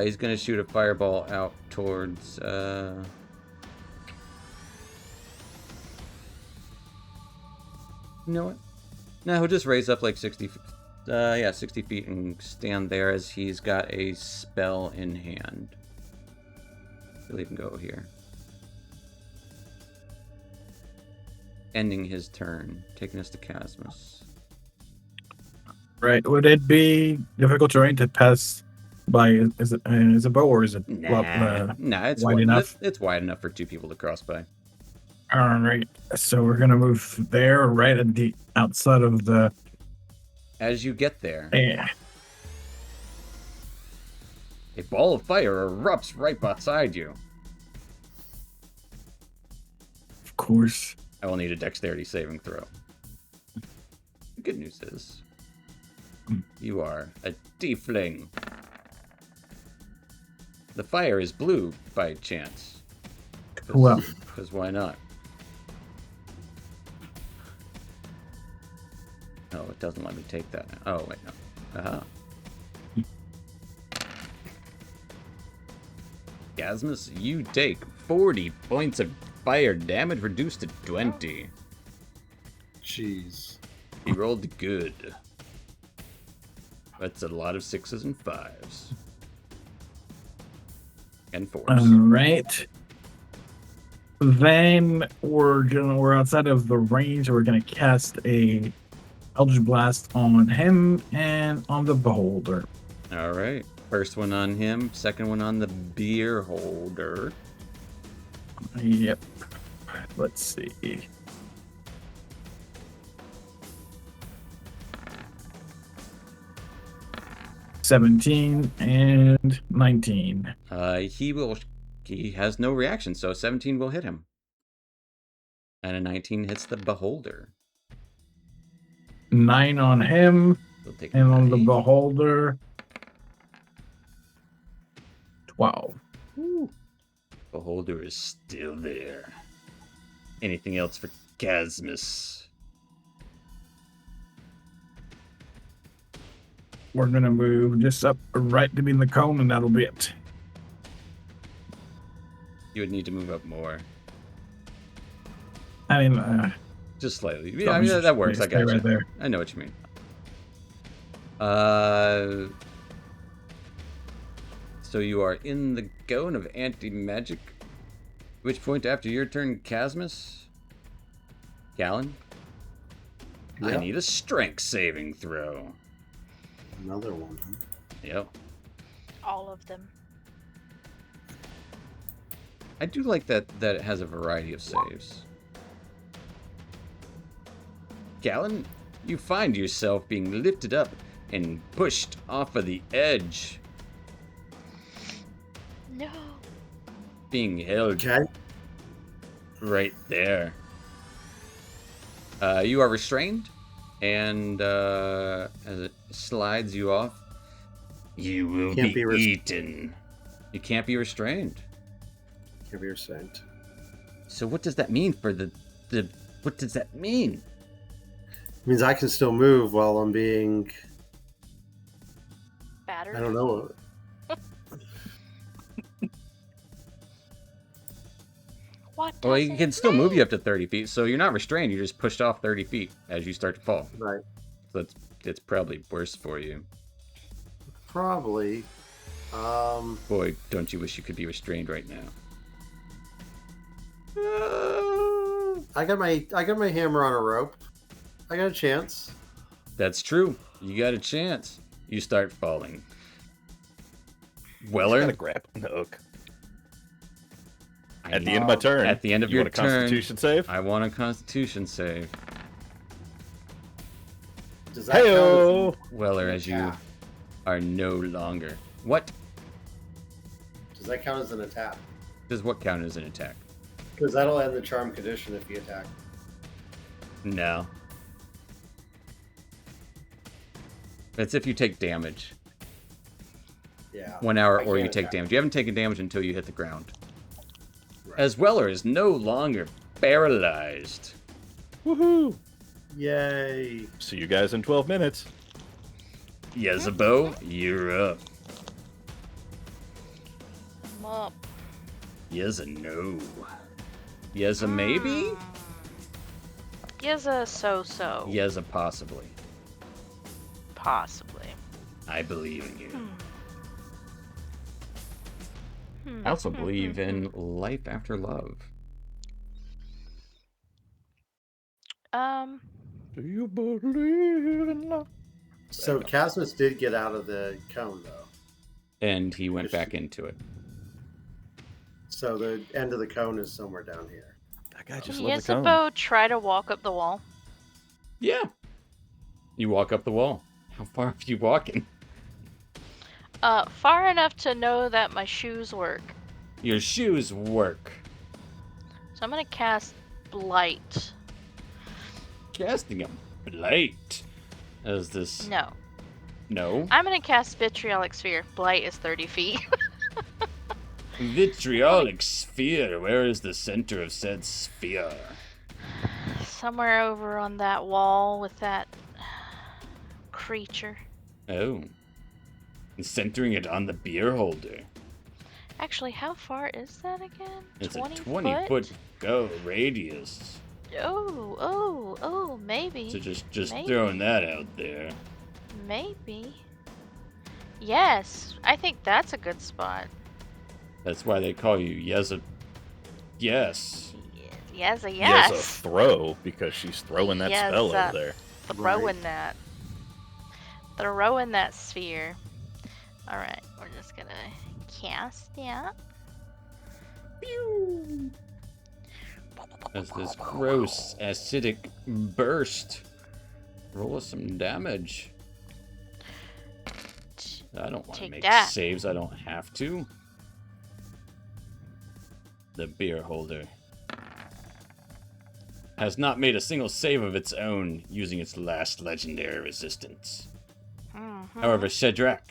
He's going to shoot a fireball out towards you know what? No, he'll just raise up like 60 60 feet and stand there as he's got a spell in hand. He'll even go here. Ending his turn, taking us to Casmus. Right. Would it be difficult terrain to pass by? Is it a bow or is it Nah, it's wide enough? It's wide enough for two people to cross by. All right. So we're gonna move there, right at the outside of the. As you get there, Yeah. a ball of fire erupts right beside you. Of course. I will need a dexterity saving throw. The good news is, you are a tiefling. The fire is blue by chance. Well. Because why not? Oh, it doesn't let me take that now. Oh, wait, no. Aha. Gasmus, you take 40 points of fire damage reduced to 20. Jeez. He rolled good. That's a lot of 6s and 5s. And 4s. All right. Then we're outside of the range. We're gonna cast a Eldritch Blast on him and on the beholder. All right. First one on him. Second one on the beer holder. Yep. Let's see. $17 and 19. He has no reaction, so 17 will hit him. And a 19 hits the beholder. 9 on him, He'll take and on the 9. beholder, 12. Beholder is still there. Anything else for Casmus? We're gonna move just up right between the cone, and that'll be it. You would need to move up more. I mean, Just slightly. Yeah, I mean, that works. I stay got you. right there. I know what you mean. So you are in the zone of anti-magic. Which point after your turn, Casmus? Gallon? I Yep. need a strength saving throw. Another one. Huh? Yep. All of them. I do like that it has a variety of saves. Gallon, you find yourself being lifted up and pushed off of the edge, No. being held Okay. right there. You are restrained, and as it slides you off, you will Can't be be eaten. You can't be restrained. Can't be restrained. So what does that mean for the what does that mean? It means I can still move while I'm being. Battered. I don't know. What? Well, does you it can still move mean? you up to 30 feet, so you're not restrained. You're just pushed off 30 feet as you start to fall. Right. So it's probably worse for you. Probably. Boy, don't you wish you could be restrained right now. I got my hammer on a rope. I got a chance. That's true. You got a chance. You start falling. I Weller, gotta grab on the hook. I At the need- end of my turn. At the end of you your want a turn, Constitution save? I want a Constitution save. Does that count Heyo! Weller, as you attack? are no longer. What Does that count as an attack? does what count as an attack? Because that'll end the charm condition if you attack. No. It's if you take damage. Yeah. 1 hour, I or you can't take attack. damage. You haven't taken damage until you hit the ground. Right. As Weller is no longer paralyzed. Woohoo! Yay. See you guys in 12 minutes. Yezebo, you're up. I'm up. Yeza, no. Yeza, maybe? Yeza so-so. Yeza, possibly. Possibly. I believe in you. Hmm. I also believe in life after love. Do you believe in love? So Casmus did get out of the cone, though. And he went back into it. So the end of the cone is somewhere down here. That guy Can just left the cone. Yezebo try to walk up the wall? Yeah. You walk up the wall. How far are you walking? Far enough to know that my shoes work. Your shoes work. So I'm gonna cast Blight. Casting a blight. As this... No. No. I'm gonna cast Vitriolic Sphere. Blight is 30 feet. Vitriolic sphere. Where is the center of said sphere? Somewhere over on that wall with that creature. Oh. And centering it on the beer holder. Actually, how far is that again? It's 20 a 20-foot go radius. Oh, maybe. So just Maybe. throwing that out there. Maybe. Yes, I think that's a good spot. That's why they call you Yeza. Yes. Yes, a Yes, yes. a throw, because she's throwing that Yes, spell over there. Throwing that. Throwing that sphere. Alright, we're just gonna cast that. As this gross acidic burst. Roll us some damage. I don't want to Take make that. saves. I don't have to. The beer holder has not made a single save of its own using its last legendary resistance. Mhm. However, Shadrach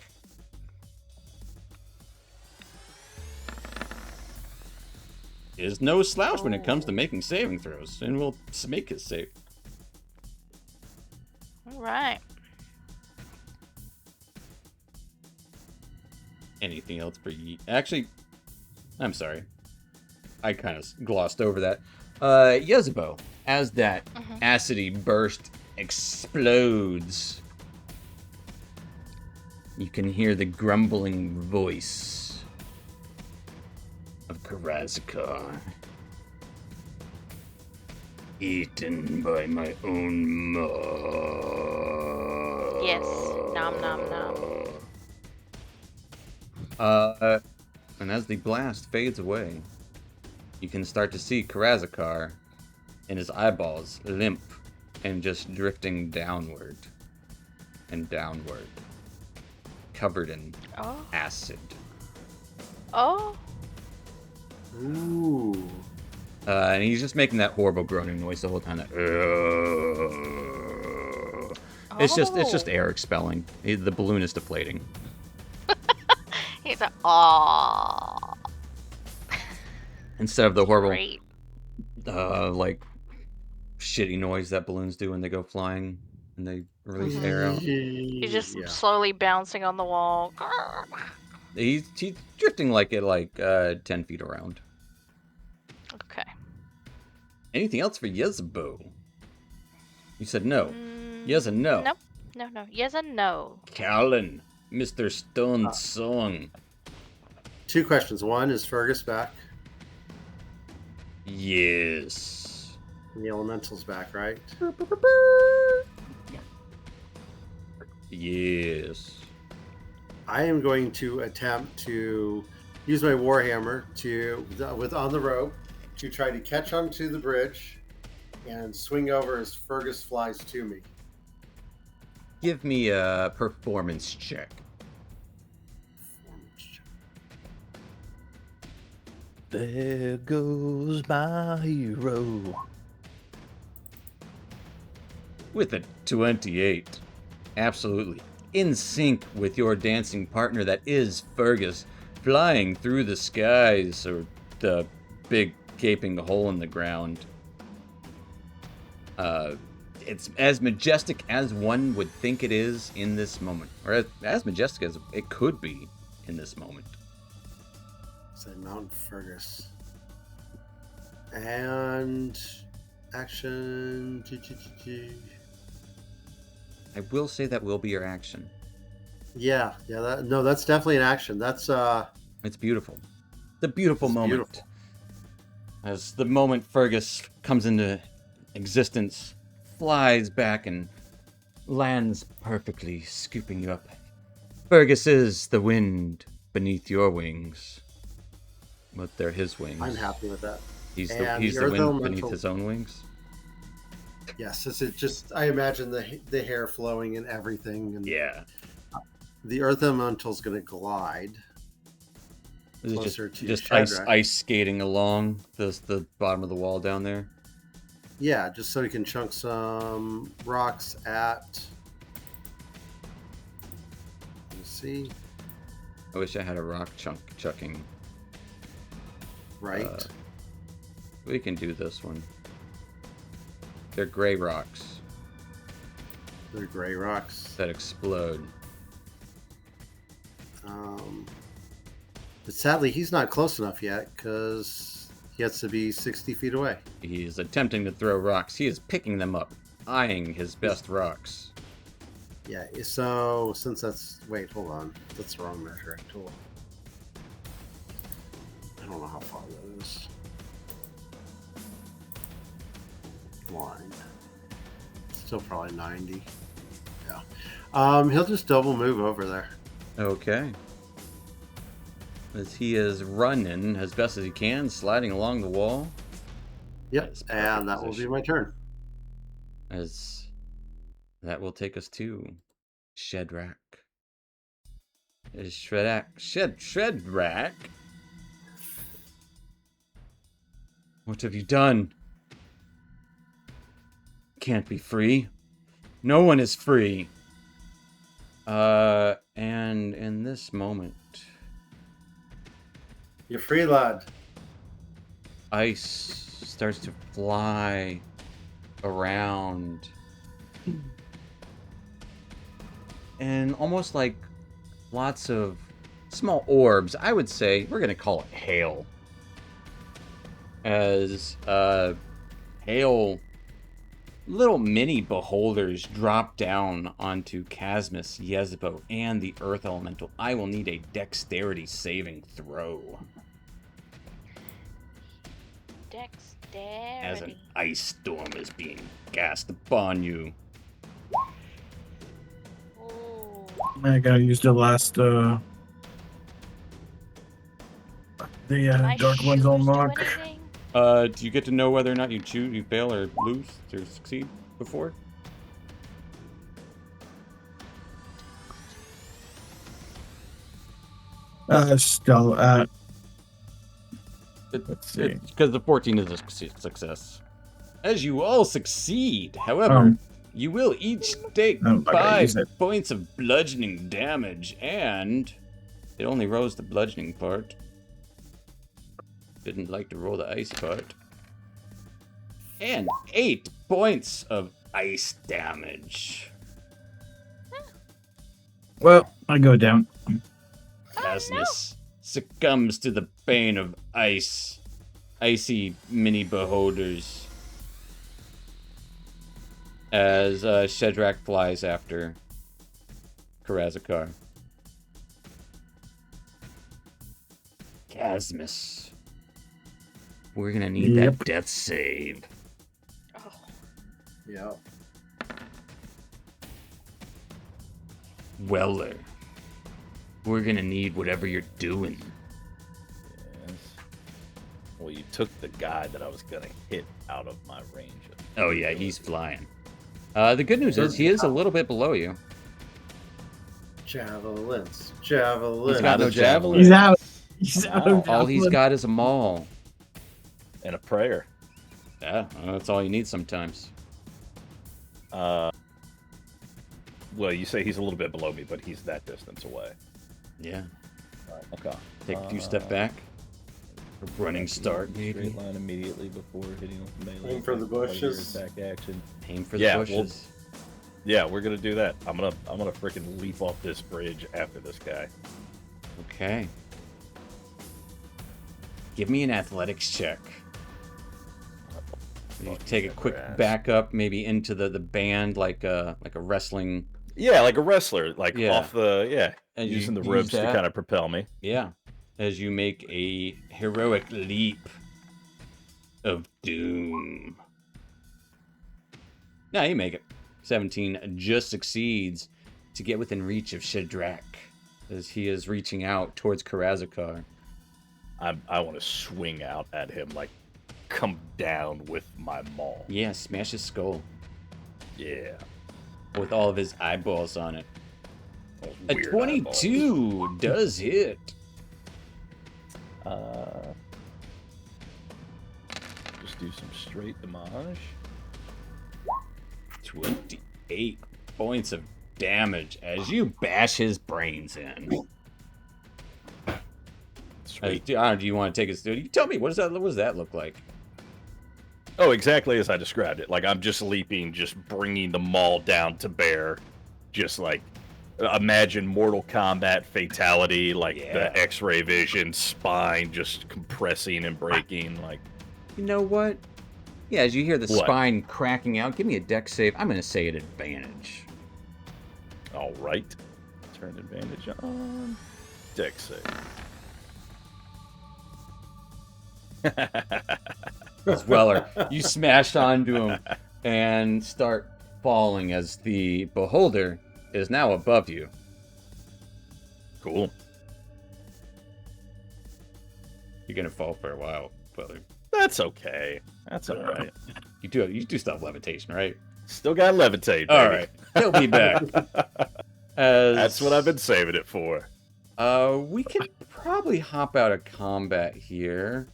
is no slouch when it comes to making saving throws, and will make his save. Alright. Anything else for you? Actually, I'm sorry. I kind of glossed over that. Yezebo, as that acidy burst explodes, you can hear the grumbling voice of Karazakar. Eaten by my own maw. Yes. Nom nom nom. And as the blast fades away, you can start to see Karazakar and his eyeballs limp and just drifting downward and downward, covered in Oh. acid. Oh. Ooh. And he's just making that horrible groaning noise the whole time. It's just air expelling. The balloon is deflating. He's like, aww. Instead of the horrible, Great. like, shitty noise that balloons do when they go flying and they release air out. He's just Yeah. slowly bouncing on the wall. He's drifting like at 10 feet around. Okay. Anything else for Yezebo? You said no. Yeza, no. Nope. No. Yes and no. Callan, Mr. Stone Song. 2 questions. One, is Fergus back? Yes. And the elemental's back, right? Yes. I am going to attempt to use my warhammer on the rope to try to catch onto the bridge and swing over as Fergus flies to me. Give me a performance check. There goes my hero. With a 28. Absolutely in sync with your dancing partner that is Fergus, flying through the skies, or the big gaping hole in the ground. It's as majestic as one would think it is in this moment, or as majestic as it could be in this moment. Say Mount Fergus. And action. I will say that will be your action. Yeah. That's definitely an action. That's It's beautiful. The beautiful It's moment. beautiful. As the moment Fergus comes into existence, flies back and lands perfectly, scooping you up. Fergus is the wind beneath your wings. But they're his wings. I'm happy with that. He's And the the Earth wind Elemental- beneath his own wings. Yes, it just I imagine the hair flowing and everything, and Yeah. the Earth Elemental's going to glide. This is Closer to just Shadrach. ice skating along the bottom of the wall down there. Yeah, just so he can chunk some rocks at. Let's see. I wish I had a rock chucking. Right. We can do this one. They're gray rocks They're gray rocks. that explode. But sadly, he's not close enough yet because he has to be 60 feet away. He is attempting to throw rocks. He is picking them up, eyeing his best rocks. Yeah, so since that's. Wait, hold on. That's the wrong measuring tool. I don't know how far that is. Line. Still probably 90. Yeah. He'll just double move over there. Okay. As he is running as best as he can, sliding along the wall. Yep, That's perfect and that will be position. my turn. As that will take us to Shadrach. Is Shadrach. What have you done? Can't be free. No one is free. And in this moment, You're free, lad. ice starts to fly around. And almost like lots of small orbs, I would say, we're going to call it hail. As hail, little mini beholders drop down onto Casmus, Yezebo, and the Earth Elemental. I will need a dexterity saving throw. Dexterity. As an ice storm is being cast upon you. Ooh. I gotta use the last Can my dark one's shoes on do lock. anything? Do you get to know whether or not you fail or lose or succeed before? Still let's see. Because the 14 is a success. As you all succeed, however, you will each take I gotta 5 use it. points of bludgeoning damage, and it only rolls the bludgeoning part. Didn't like to roll the ice part. And 8 points of ice damage. Well, I go down. Casmus succumbs to the bane of ice. Icy mini beholders. As Shadrach flies after Karazakar. Casmus. We're gonna need Yep. that death save. Oh, Yeah. Weller. We're gonna need whatever you're doing. Yes. Well, you took the guy that I was gonna hit out of my range. Oh yeah, he's flying. The good news is he is a little bit below you. Javelins. He's got no javelin. He's out. He's out of All he's javelin. got is a maul. And a prayer. Yeah, well, that's all you need sometimes. Well, you say he's a little bit below me, but he's that distance away. Yeah. Okay. Take a few step back. A running start, Straight maybe. line immediately before hitting with melee. Aim for the Part of your bushes. Attack action. Aim for the Yeah, bushes. Yeah, we're gonna do that. I'm gonna freaking leap off this bridge after this guy. Okay. Give me an athletics check. You take a quick back up, maybe into the band, like a wrestling. Yeah, like a wrestler, like Yeah. off the And you using the use ropes to that? kind of propel me. Yeah, as you make a heroic leap of doom. Now you make it. 17 just succeeds to get within reach of Shadrach as he is reaching out towards Karazakar. I want to swing out at him, like come down with my maul. Yeah, smash his skull Yeah. with all of his eyeballs on it. Those A weird 22 does hit. eyeballs. Just do some straight damage. 28 points of damage as you bash his brains in. Sweet. Do you want to take us through? You tell me, what does that look like? Oh, exactly as I described it. Like I'm just leaping, just bringing the maul down to bear, just like imagine Mortal Kombat fatality, like Yeah. the X-ray vision, spine just compressing and breaking. Like You know what? Yeah, as you hear the What? spine cracking out, give me a deck save. I'm going to say at advantage. all right, turn advantage on. Deck save. As Weller, you smash onto him and start falling as the beholder is now above you. Cool. You're going to fall for a while, Weller. That's okay. That's all right. You do still have levitation, right? Still got levitate. All baby. right. He'll be back. As, That's what I've been saving it for. We could probably hop out of combat here.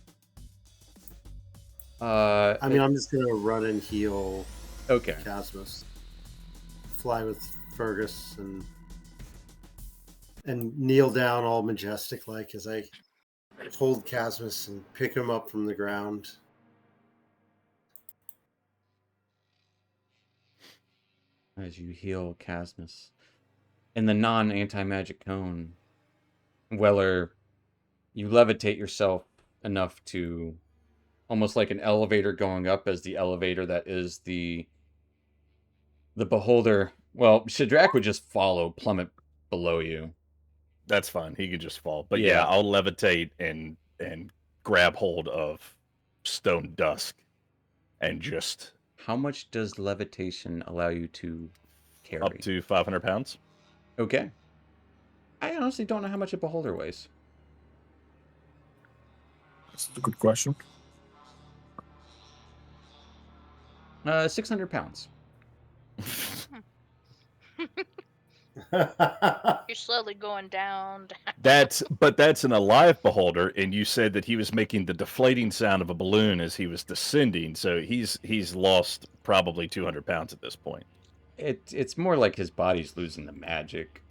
I mean, I'm just gonna run and heal Okay. Casmus. Fly with Fergus and kneel down all majestic like as I hold Casmus and pick him up from the ground. As you heal Casmus. In the non-anti-magic cone, Weller, you levitate yourself enough to almost like an elevator going up as the elevator that is the beholder. Well, Shadrach would just follow, plummet below you. That's fine. He could just fall. But Yeah. yeah, I'll levitate and grab hold of Stone Dusk and just How much does levitation allow you to carry? up to 500 pounds. Okay. I honestly don't know how much a beholder weighs. That's a good question. 600 pounds. You're slowly going down. That's an alive beholder, and you said that he was making the deflating sound of a balloon as he was descending. So he's lost probably 200 pounds at this point. It's more like his body's losing the magic.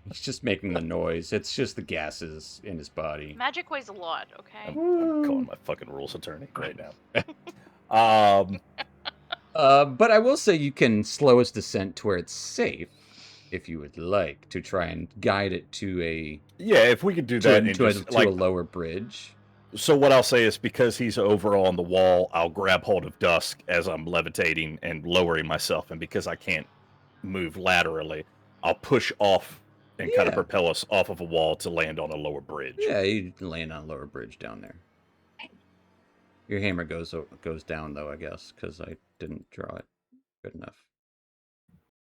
He's just making the noise. It's just the gases in his body. Magic weighs a lot, okay? I'm calling my fucking rules attorney right now. But I will say you can slow its descent to where it's safe, if you would like, to try and guide it to a Yeah, if we could do that, and to just, a lower bridge. So what I'll say is, because he's over on the wall, I'll grab hold of Dusk as I'm levitating and lowering myself, and because I can't move laterally, I'll push off and kind of Yeah. propel us off of a wall to land on a lower bridge. Yeah, you land on a lower bridge down there. Your hammer goes down though, I guess, because I didn't draw it good enough.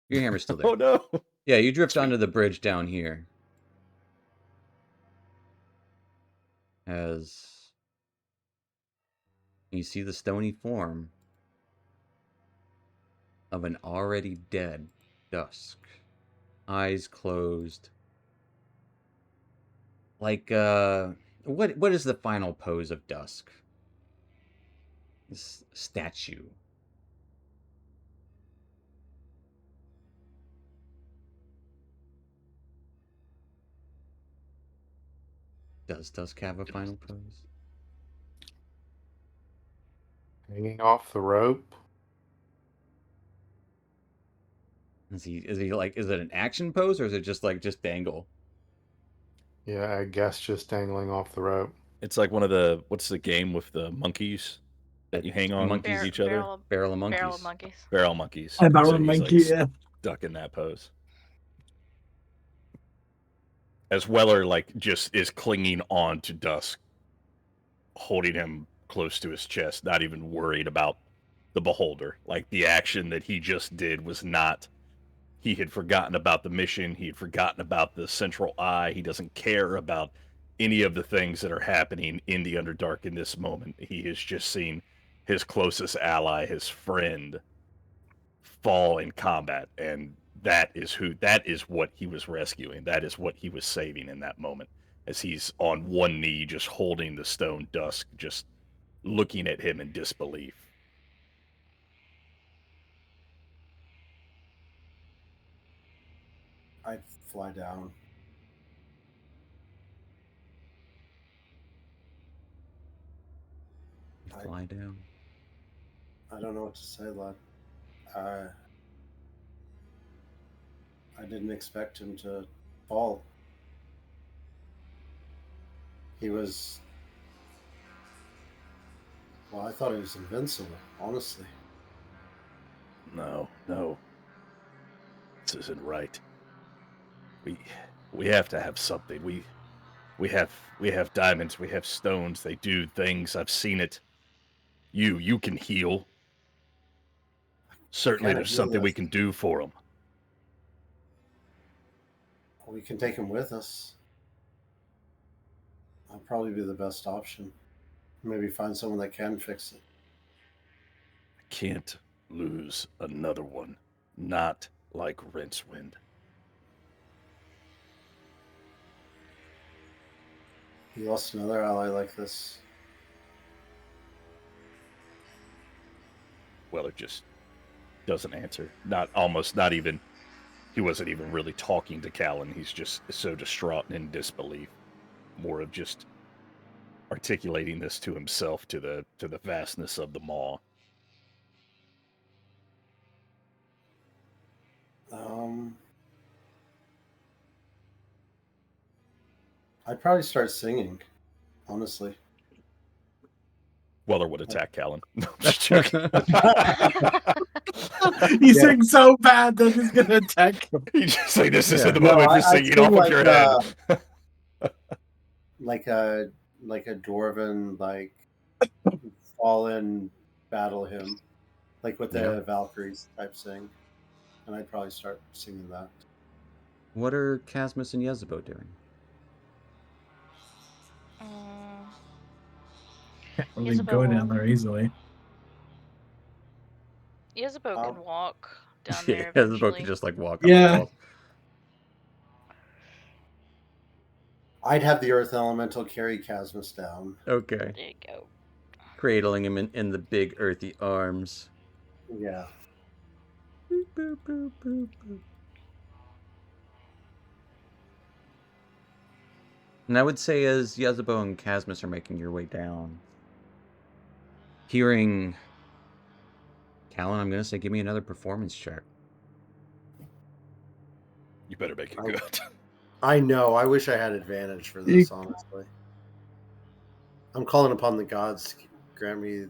Your hammer's still there. Oh no! Yeah, you drift onto the bridge down here. As you see the stony form of an already dead Dusk. Eyes closed. Like, what is the final pose of Dusk? This statue. Does Dusk have a final pose? Hanging off the rope. Is he like, is it an action pose or is it just like just dangle? Yeah, I guess just dangling off the rope. It's like one of the what's the game with the monkeys that you hang on Monkeys. each other? Barrel of Barrel of monkeys. monkeys. Barrel monkeys. And So Barrel he's, Monkey, like, yeah. stuck in that pose. As Weller like just is clinging on to Dusk, holding him close to his chest, not even worried about the beholder. Like the action that he just did was not. He had forgotten about the mission. He had forgotten about the central eye. He doesn't care about any of the things that are happening in the Underdark in this moment. He has just seen his closest ally, his friend, fall in combat, and that is what he was rescuing. That is what he was saving in that moment, as he's on one knee, just holding the stone Dusk, just looking at him in disbelief. I'd fly down. Fly down. I don't know what to say, lad. I didn't expect him to fall. He was. Well, I thought he was invincible, honestly. No. This isn't right. We have to have something. We have diamonds, we have stones, they do things. I've seen it. You can heal. Certainly Can't there's heal something we this. can do for him. We can take him with us. That'll probably be the best option. Maybe find someone that can fix it. I can't lose another one. Not like Rincewind. You lost another ally like this. Weller just doesn't answer. Not even. He wasn't even really talking to Callan. He's just so distraught and in disbelief. More of just articulating this to himself, to the vastness of the maw. I'd probably start singing, honestly. Weller would attack Callan. No, I'm just joking. He sings so bad that he's gonna attack him. He's just like, this isn't the No, moment for I'd singing sing off of your head. like a dwarven, like fallen battle hymn, like with the Valkyries type sing, and I'd probably start singing that. What are Casmus and Yezebo doing? Can't really Isabel go will- down there easily. Yezebo can walk down Yeah, there Yezebo eventually. could just like walk Yeah. up the wall. I'd have the Earth Elemental carry Casmus down. Okay. There you go. Cradling him in the big earthy arms. Yeah. Boop, boop, boop, boop, boop. And I would say as Yezebo and Casmus are making your way down, hearing Callan, I'm going to say give me another performance check. You better make it good. I know. I wish I had advantage for this, honestly. I'm calling upon the gods to grant me.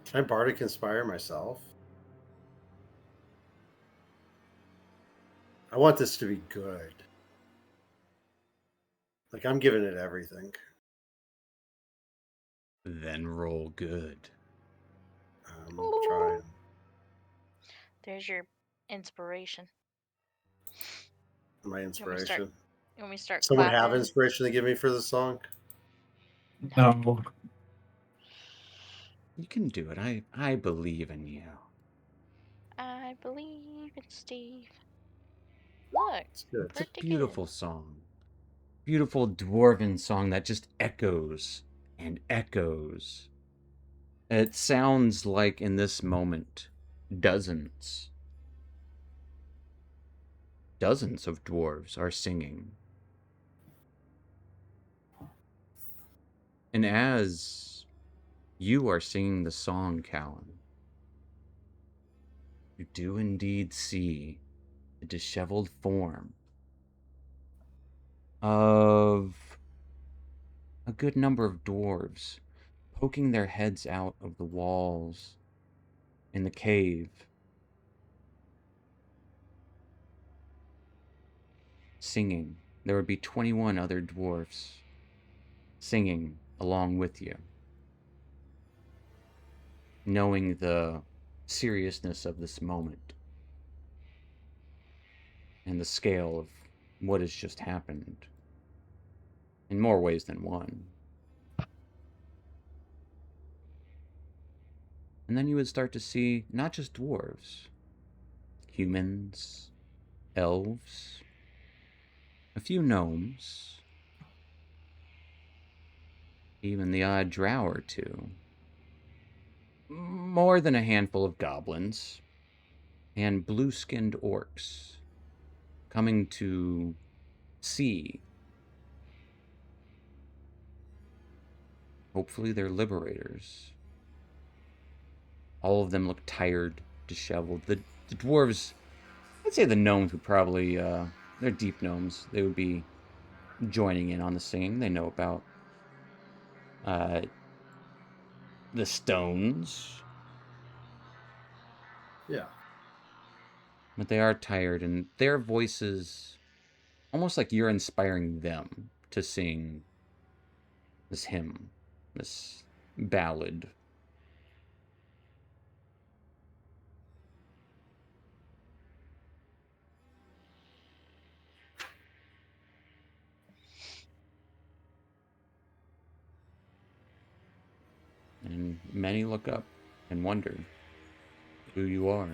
Can I Bardic Inspire myself? I want this to be good. Like, I'm giving it everything. Then roll good. I'm trying. There's your inspiration. My inspiration. When we start Someone have clapping. inspiration to give me for the song? No. You can do it. I believe in you. I believe in Steve. Look, It's good. It's a pretty beautiful song. Beautiful dwarven song that just echoes and echoes. It sounds like in this moment, dozens Dozens of dwarves are singing. And as you are singing the song, Callan, you do indeed see the disheveled form of a good number of dwarves poking their heads out of the walls in the cave, singing. There would be 21 other dwarfs singing along with you, knowing the seriousness of this moment and the scale of what has just happened in more ways than one. And then you would start to see not just dwarves, humans, elves, a few gnomes, even the odd drow or two, more than a handful of goblins, and blue-skinned orcs coming to see. Hopefully they're liberators. All of them look tired, disheveled. The dwarves, I'd say the gnomes would probably, they're deep gnomes. They would be joining in on the singing. They know about the stones. Yeah. But they are tired, and their voices, almost like you're inspiring them to sing this hymn, this ballad. And many look up and wonder who you are.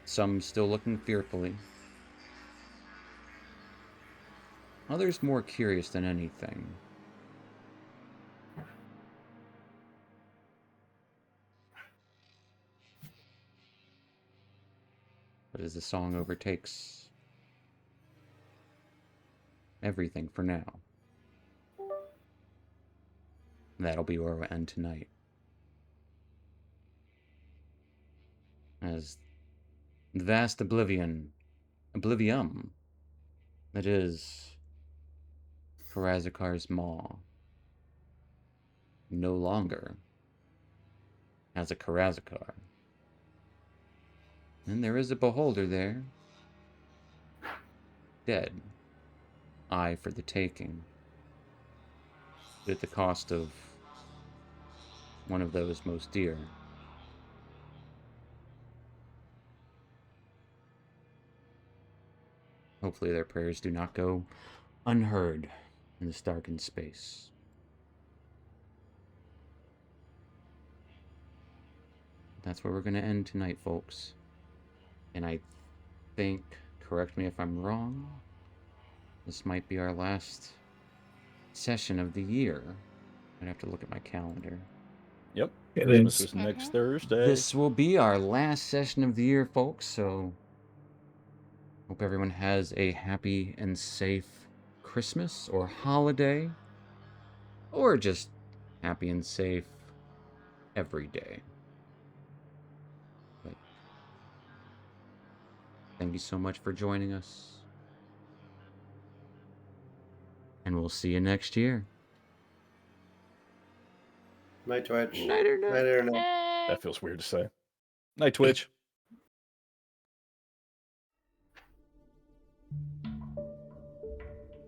Some still looking fearfully. Others more curious than anything. But as the song overtakes everything for now, that'll be where we'll end tonight. As the vast oblivium that is Karazakar's Maw no longer has a Karazakar. And there is a beholder there, dead, eye for the taking, but at the cost of one of those most dear. Hopefully their prayers do not go unheard in this darkened space. That's where we're going to end tonight, folks. And I think, correct me if I'm wrong, this might be our last session of the year. I'd have to look at my calendar. Yep. It Christmas is. is next Thursday. This will be our last session of the year, folks, so hope everyone has a happy and safe Christmas or holiday, or just happy and safe every day. But thank you so much for joining us, and we'll see you next year. Night, Twitch. Night or night. Night, Internet. Hey. That feels weird to say. Night, Twitch.